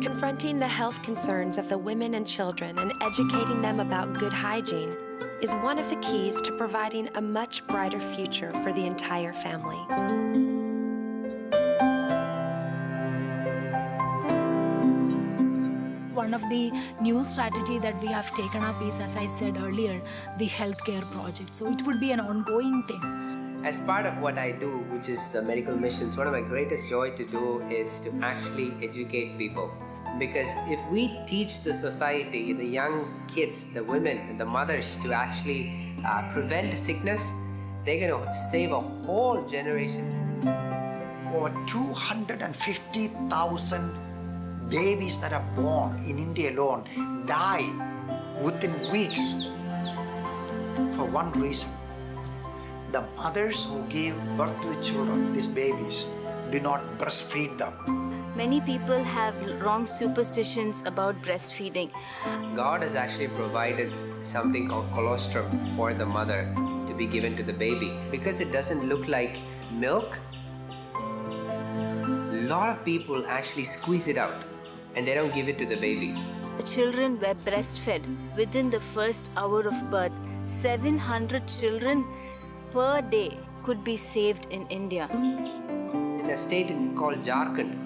Confronting the health concerns of the women and children and educating them about good hygiene is one of the keys to providing a much brighter future for the entire family. One of the new strategy that we have taken up is, as I said earlier, the healthcare project. So it would be an ongoing thing. As part of what I do, which is medical missions, one of my greatest joy to do is to actually educate people. Because if we teach the society, the young kids, the women, the mothers to actually prevent sickness, they're going to save a whole generation. Over 250,000 babies that are born in India alone die within weeks for one reason. The mothers who give birth to the children, these babies, do not breastfeed them. Many people have wrong superstitions about breastfeeding. God has actually provided something called colostrum for the mother to be given to the baby. Because it doesn't look like milk, a lot of people actually squeeze it out and they don't give it to the baby. The children were breastfed within the first hour of birth. 700 children per day could be saved in India. In a state called Jharkhand,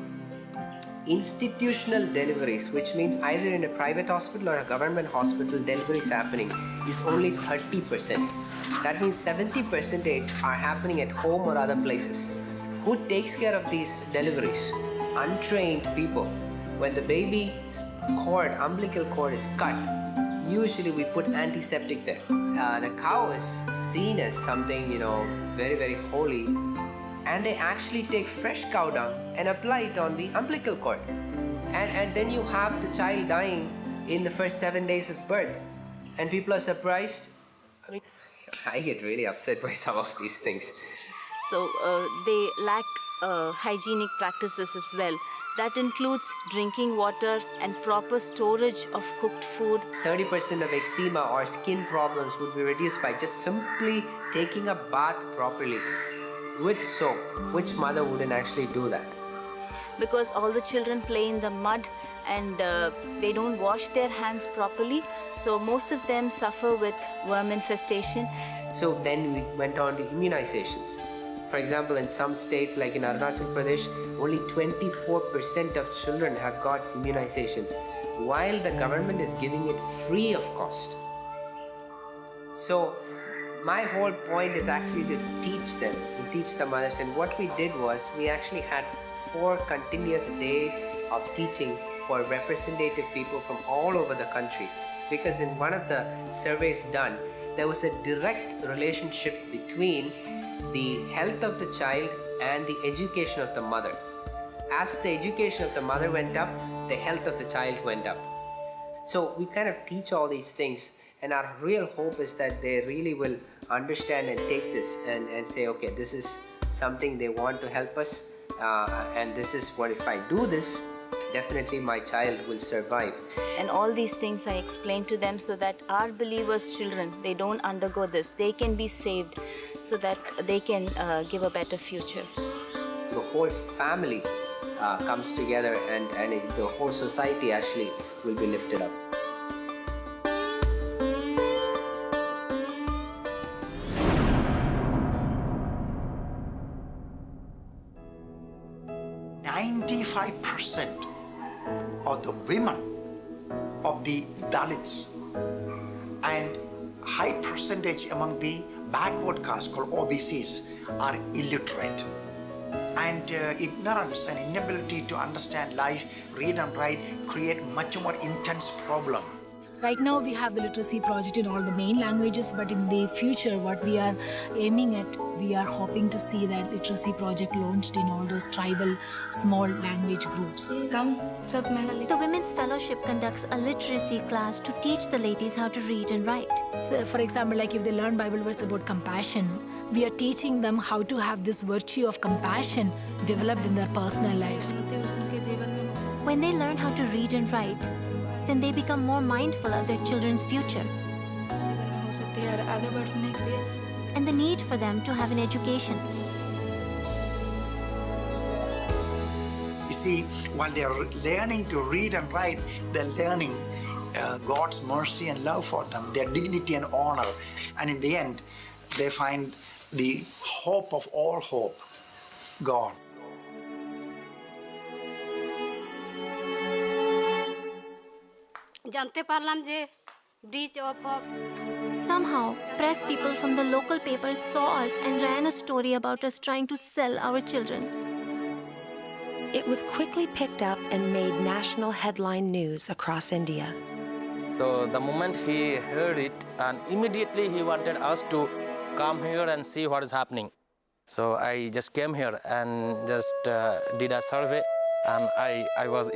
institutional deliveries, which means either in a private hospital or a government hospital, deliveries happening is only 30%. That means 70% are happening at home or other places. Who takes care of these deliveries? Untrained people. When the baby's cord, umbilical cord is cut, usually we put antiseptic there. The cow is seen as something, very, very holy. And they actually take fresh cow dung and apply it on the umbilical cord. And then you have the child dying in the first 7 days of birth. And people are surprised. I get really upset by some of these things. So they lack hygienic practices as well. That includes drinking water and proper storage of cooked food. 30% of eczema or skin problems would be reduced by just simply taking a bath properly with soap. Which mother wouldn't actually do that? Because all the children play in the mud and they don't wash their hands properly. So most of them suffer with worm infestation. So then we went on to immunizations. For example, in some states like in Arunachal Pradesh, only 24% of children have got immunizations, while the government is giving it free of cost. So my whole point is actually to teach them, to teach the mothers. And what we did was we actually had 4 continuous days of teaching for representative people from all over the country. Because in one of the surveys done, there was a direct relationship between the health of the child and the education of the mother. As the education of the mother went up, the health of the child went up. So we kind of teach all these things, and our real hope is that they really will understand and take this and say, okay, this is something they want to help us, and this is what if I do this, definitely my child will survive. And all these things I explain to them so that our believers' children, they don't undergo this. They can be saved so that they can give a better future. The whole family comes together and the whole society actually will be lifted up. of the women of the Dalits and high percentage among the backward caste called OBCs are illiterate. And ignorance and inability to understand life, read and write, create much more intense problem. Right now we have the literacy project in all the main languages, but in the future what we are aiming at, we are hoping to see that literacy project launched in all those tribal small language groups. The Women's Fellowship conducts a literacy class to teach the ladies how to read and write. So, for example, like if they learn Bible verse about compassion, we are teaching them how to have this virtue of compassion developed in their personal lives. When they learn how to read and write, then they become more mindful of their children's future and the need for them to have an education. You see, while they are learning to read and write, they're learning God's mercy and love for them, their dignity and honor. And in the end, they find the hope of all hope, God. Somehow, press people from the local papers saw us and ran a story about us trying to sell our children. It was quickly picked up and made national headline news across India. So the moment he heard it, and immediately he wanted us to come here and see what is happening. So I just came here and just did a survey, and I was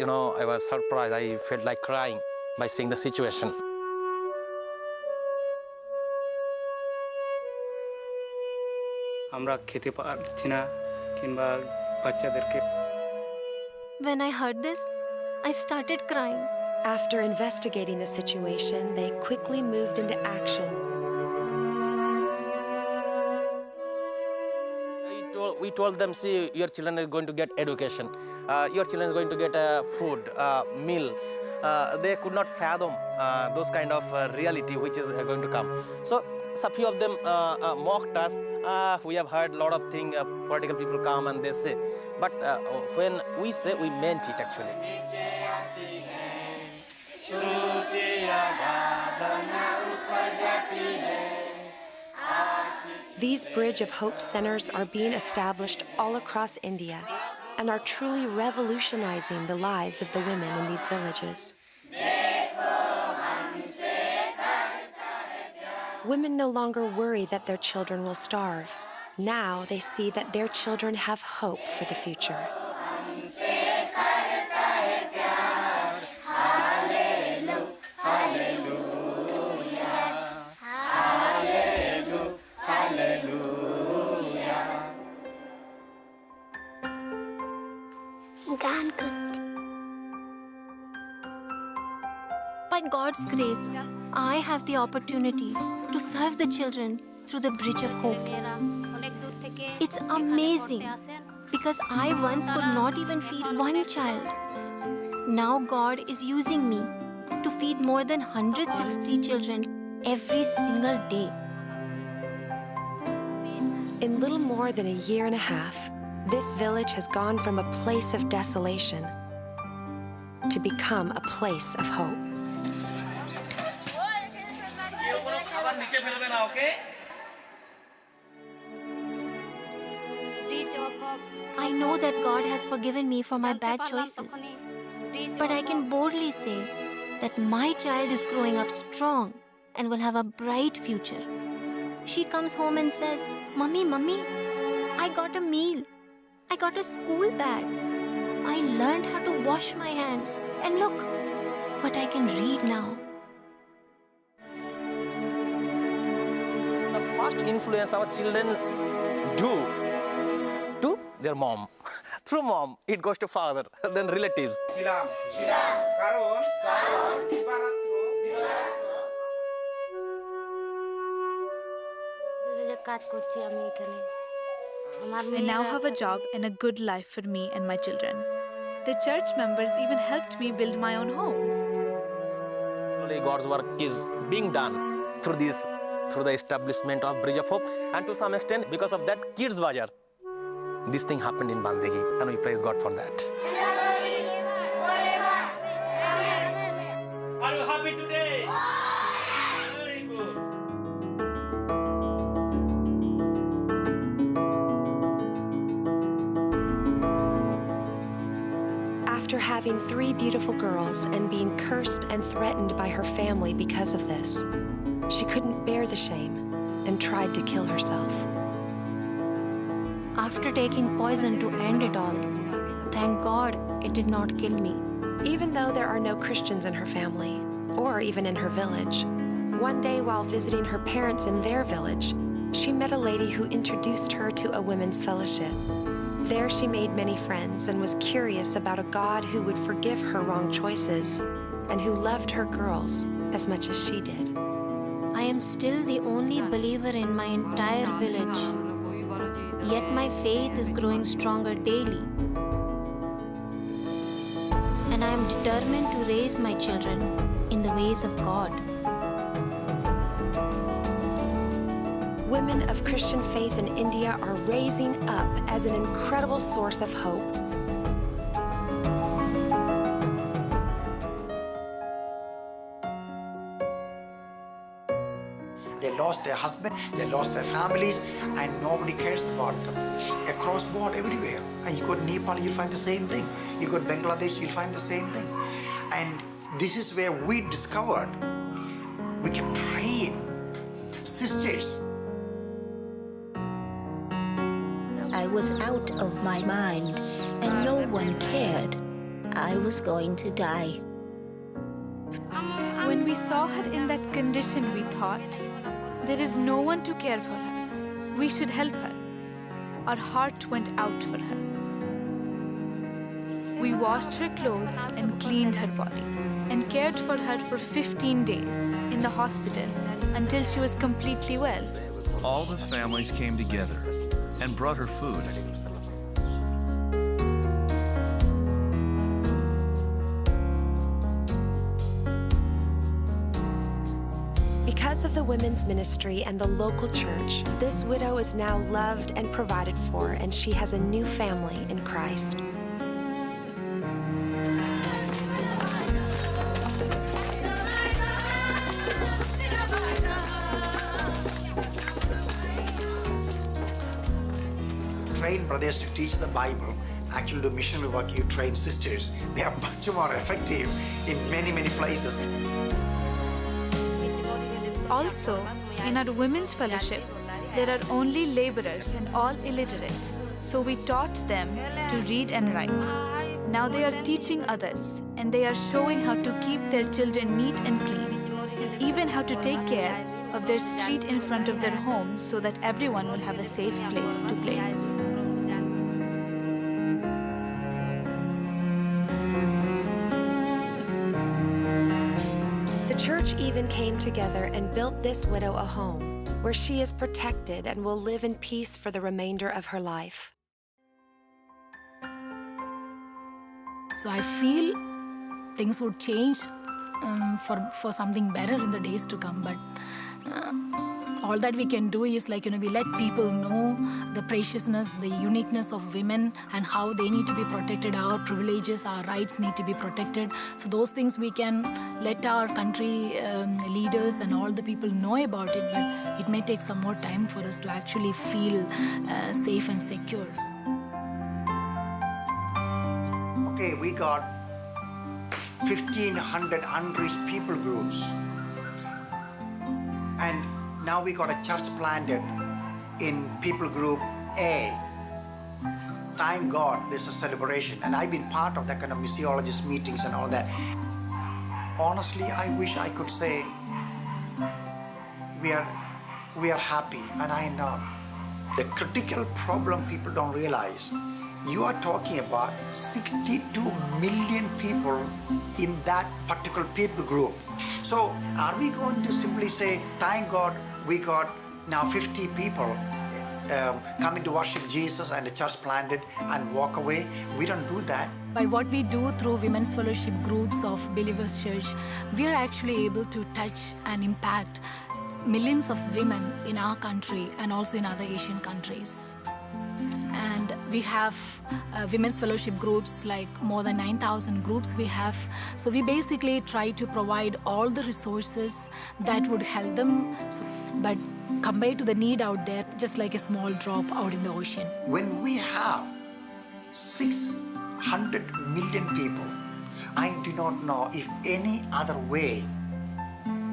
surprised. I felt like crying by seeing the situation. When I heard this, I started crying. After investigating the situation, they quickly moved into action. We told them, see, your children are going to get education. Your children are going to get food, meal. They could not fathom those kind of reality which is going to come. So a few of them mocked us. We have heard a lot of things, political people come and they say. But when we say, we meant it actually. These Bridge of Hope centers are being established all across India and are truly revolutionizing the lives of the women in these villages. Women no longer worry that their children will starve. Now they see that their children have hope for the future. By God's grace, I have the opportunity to serve the children through the Bridge of Hope. It's amazing because I once could not even feed one child. Now God is using me to feed more than 160 children every single day. In little more than a year and a half, this village has gone from a place of desolation to become a place of hope. I know that God has forgiven me for my bad choices, but I can boldly say that my child is growing up strong and will have a bright future. She comes home and says, "Mummy, Mummy, I got a meal. I got a school bag. I learned how to wash my hands. And look what I can read now." The first influence our children do to their mom. Through mom, it goes to father, then relatives. I now have a job and a good life for me and my children. The church members even helped me build my own home. God's work is being done through the establishment of Bridge of Hope, and to some extent, because of that Kids Bazaar, this thing happened in Bandegi, and we praise God for that. Are you happy today? Very good. having 3 beautiful girls and being cursed and threatened by her family because of this. She couldn't bear the shame and tried to kill herself. After taking poison to end it all, thank God it did not kill me. Even though there are no Christians in her family, or even in her village, one day while visiting her parents in their village, she met a lady who introduced her to a women's fellowship. There she made many friends and was curious about a God who would forgive her wrong choices and who loved her girls as much as she did. I am still the only believer in my entire village, yet my faith is growing stronger daily. And I am determined to raise my children in the ways of God. Women of Christian faith in India are raising up as an incredible source of hope. They lost their husband, they lost their families, and nobody cares about them. Across board, everywhere. And you go to Nepal, you'll find the same thing. You go to Bangladesh, you'll find the same thing. And this is where we discovered we can train sisters. I was out of my mind, and no one cared. I was going to die. When we saw her in that condition, we thought, there is no one to care for her. We should help her. Our heart went out for her. We washed her clothes and cleaned her body and cared for her for 15 days in the hospital until she was completely well. All the families came together and brought her food. Because of the women's ministry and the local church, this widow is now loved and provided for, and she has a new family in Christ. Train brothers to teach the Bible. Actually, do missionary work, you train sisters. They are much more effective in many, many places. Also, in our women's fellowship, there are only laborers and all illiterate. So we taught them to read and write. Now they are teaching others, and they are showing how to keep their children neat and clean, and even how to take care of their street in front of their homes so that everyone will have a safe place to play. The church even came together and built this widow a home where she is protected and will live in peace for the remainder of her life. So I feel things would change for something better in the days to come. But all that we can do is we let people know the preciousness, the uniqueness of women and how they need to be protected. Our privileges, our rights need to be protected. So those things we can let our country leaders and all the people know about it, but it may take some more time for us to actually feel safe and secure. Okay, we got 1,500 unreached people groups. And now we got a church planted in people group A. Thank God, this is a celebration. And I've been part of that kind of missiologist meetings and all that. Honestly, I wish I could say we are happy, and I know. The critical problem people don't realize, you are talking about 62 million people in that particular people group. So are we going to simply say, thank God we got now 50 people coming to worship Jesus and the church planted and walk away? We don't do that. By what we do through women's fellowship groups of Believers Church, we are actually able to touch and impact millions of women in our country and also in other Asian countries. And we have women's fellowship groups, like more than 9,000 groups we have. So we basically try to provide all the resources that would help them, but compared to the need out there, just like a small drop out in the ocean. When we have 6 100 million people. I do not know if any other way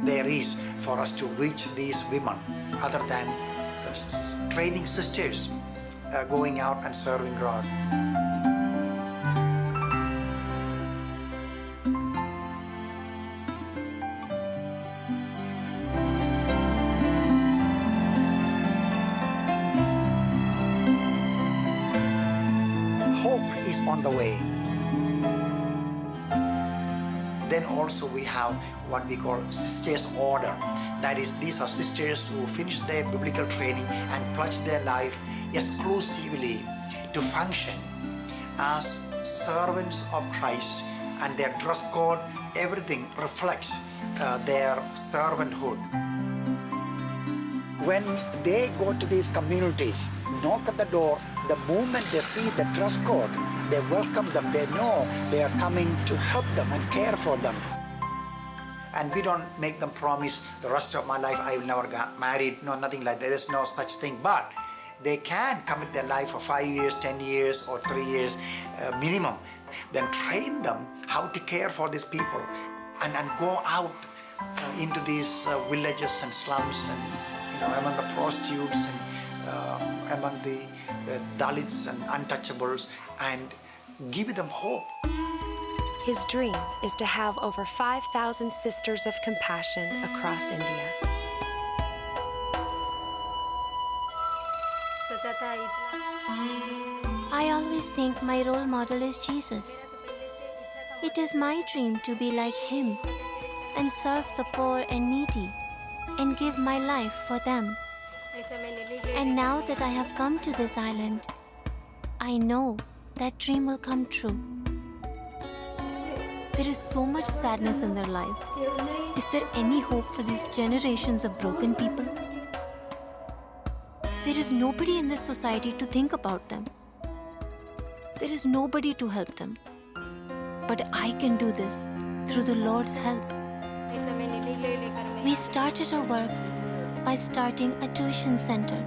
there is for us to reach these women other than training sisters going out and serving God. Hope is on the way. Then also we have what we call sisters' order. That is, these are sisters who finish their biblical training and pledge their life exclusively to function as servants of Christ, and their dress code, everything reflects their servanthood. When they go to these communities, knock at the door, the moment they see the dress code, they welcome them. They know they are coming to help them and care for them. And we don't make them promise the rest of my life I will never get married. No, nothing like that. There is no such thing. But they can commit their life for 5 years, 10 years, or 3 years minimum. Then train them how to care for these people and go out into these villages and slums and among the prostitutes and among the Dalits and untouchables and give them hope. His dream is to have over 5,000 sisters of compassion across India. I always think my role model is Jesus. It is my dream to be like him and serve the poor and needy and give my life for them. And now that I have come to this island, I know that dream will come true. There is so much sadness in their lives. Is there any hope for these generations of broken people? There is nobody in this society to think about them. There is nobody to help them. But I can do this through the Lord's help. We started our work by starting a tuition center.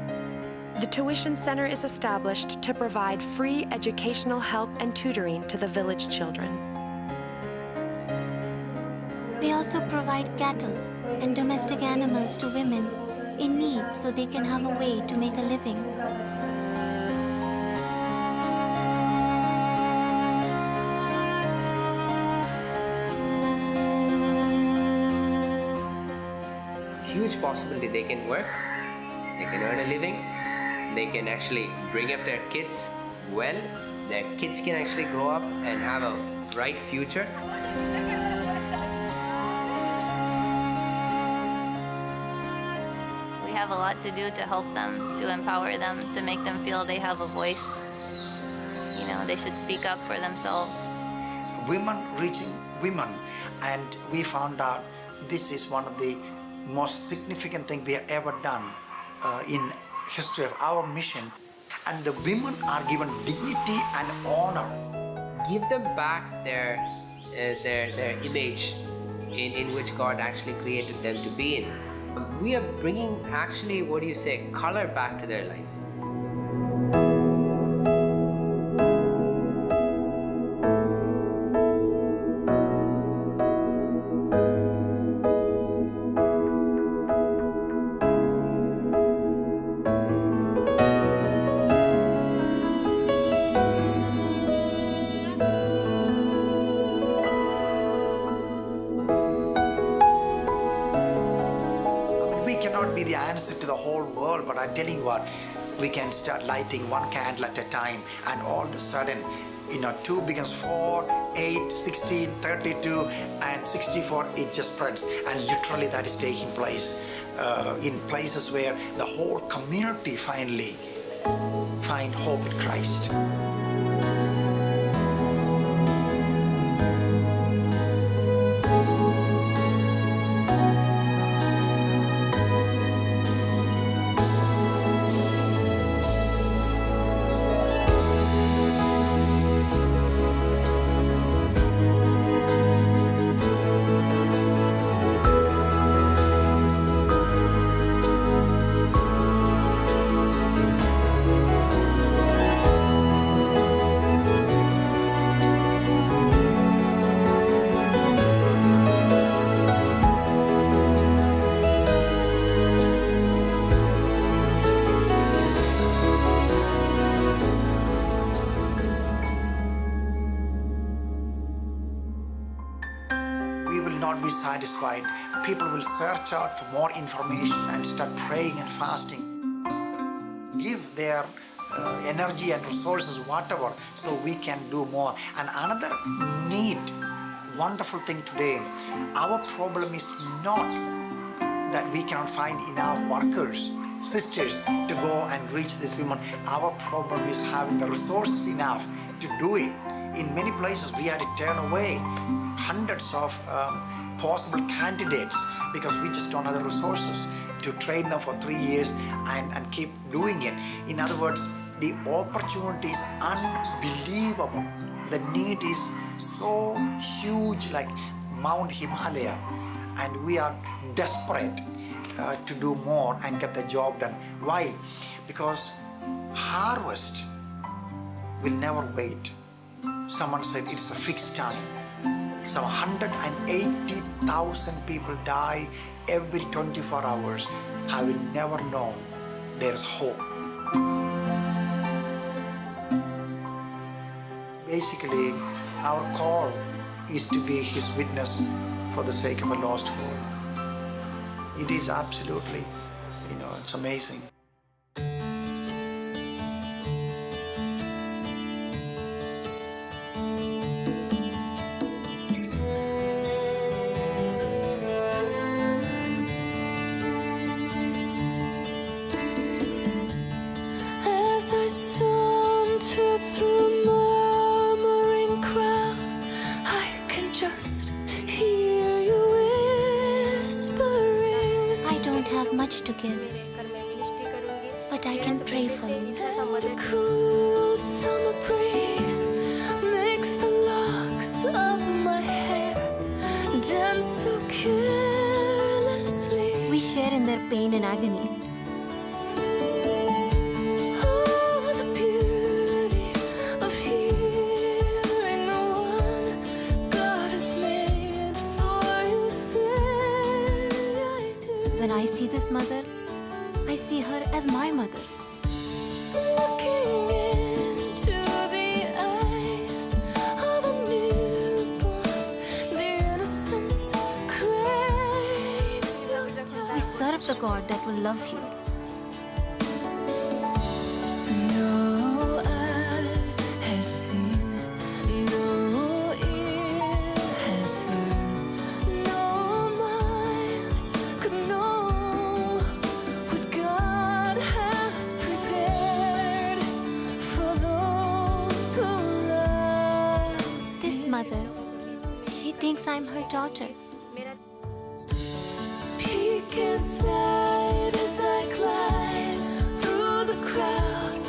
The Tuition Center is established to provide free educational help and tutoring to the village children. We also provide cattle and domestic animals to women in need so they can have a way to make a living. Huge possibility. They can work, they can earn a living, they can actually bring up their kids well, their kids can actually grow up and have a bright future. We have a lot to do to help them, to empower them, to make them feel they have a voice. You know, they should speak up for themselves. Women reaching women, and we found out this is one of the most significant thing we have ever done in history of our mission. And the women are given dignity and honor. Give them back their image in which God actually created them to be in. We are bringing actually, color back to their life. Be the answer to the whole world, but I'm telling you what, we can start lighting one candle at a time, and all of a sudden, 2 becomes 4, 8, 16, 32, and 64, it just spreads. And literally that is taking place in places where the whole community finally find hope in Christ. not be satisfied. People will search out for more information and start praying and fasting. Give their energy and resources, whatever, so we can do more. And another neat, wonderful thing today, our problem is not that we cannot find enough workers, sisters, to go and reach these women. Our problem is having the resources enough to do it. In many places, we had to turn away hundreds of possible candidates because we just don't have the resources to train them for 3 years and keep doing it. In other words, the opportunity is unbelievable. The need is so huge, like Mount Himalaya, and we are desperate to do more and get the job done. Why? Because harvest will never wait. Someone said it's a fixed time. So 180,000 people die every 24 hours, having never known there's hope. Basically, our call is to be His witness for the sake of a lost world. It is absolutely, it's amazing. As I saunter through murmuring crowds, I can just hear you whispering. I don't have much to give, but I can pray for you. And the cool summer breeze makes the locks of my hair dance so carelessly. We share in their pain and agony. Oh, the beauty of hearing the one God has made for you say I do. When I see this mother, I see her as my mother. Looking into the eyes of a newborn, the innocence craves your touch. We serve the God that will love you. No eye has seen, no ear has heard, no mind could know what God has prepared for those who love. This mother, she thinks I'm her daughter. Peek inside as I glide through the crowd.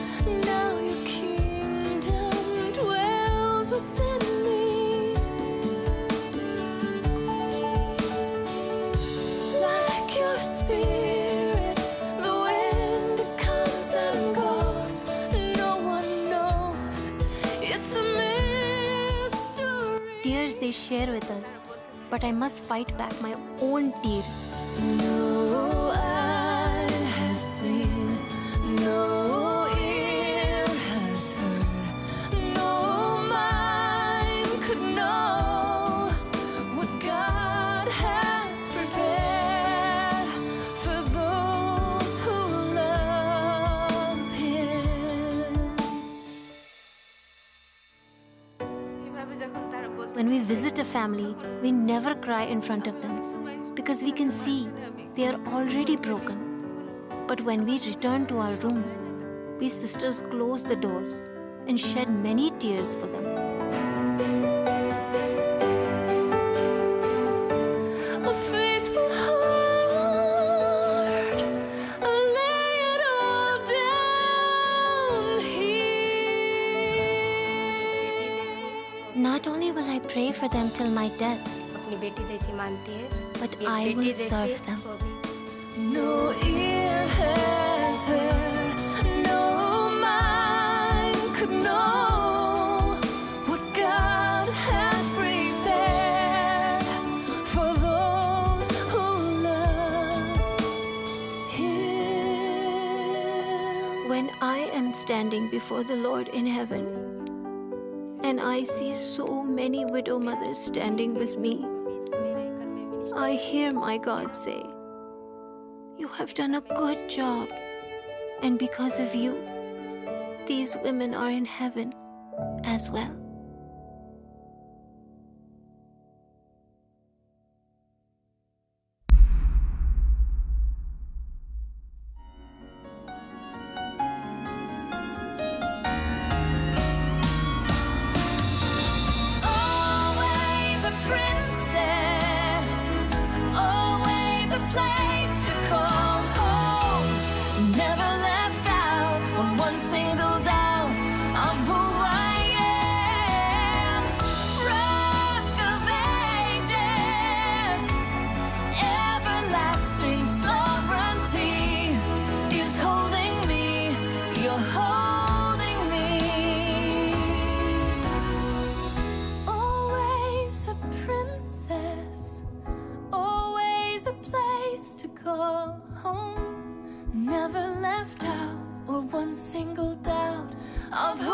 Now your kingdom dwells within me. Like your spirit, the wind comes and goes. No one knows. It's a mystery. Tears they share with us, but I must fight back my own tears. No eye has seen, no ear has heard, no mind could know what God has prepared for those who love Him. When we visit a family, we never cry in front of them because we can see they are already broken. But when we return to our room, we sisters close the doors and shed many tears for them. A faithful heart, I lay it all down here. Not only will I pray for them till my death, but I will serve them. No ear has heard, no mind could know what God has prepared for those who love Him. When I am standing before the Lord in heaven, and I see so many widow mothers standing with me, I hear my God say, "You have done a good job, and because of you, these women are in heaven as well." Always a princess, always a place to call home. Never left out on one single doubt of who I am. Rock of ages, everlasting sovereignty is holding me. You're holding me. Always a princess, always a place to call home. Never left out or one single doubt of who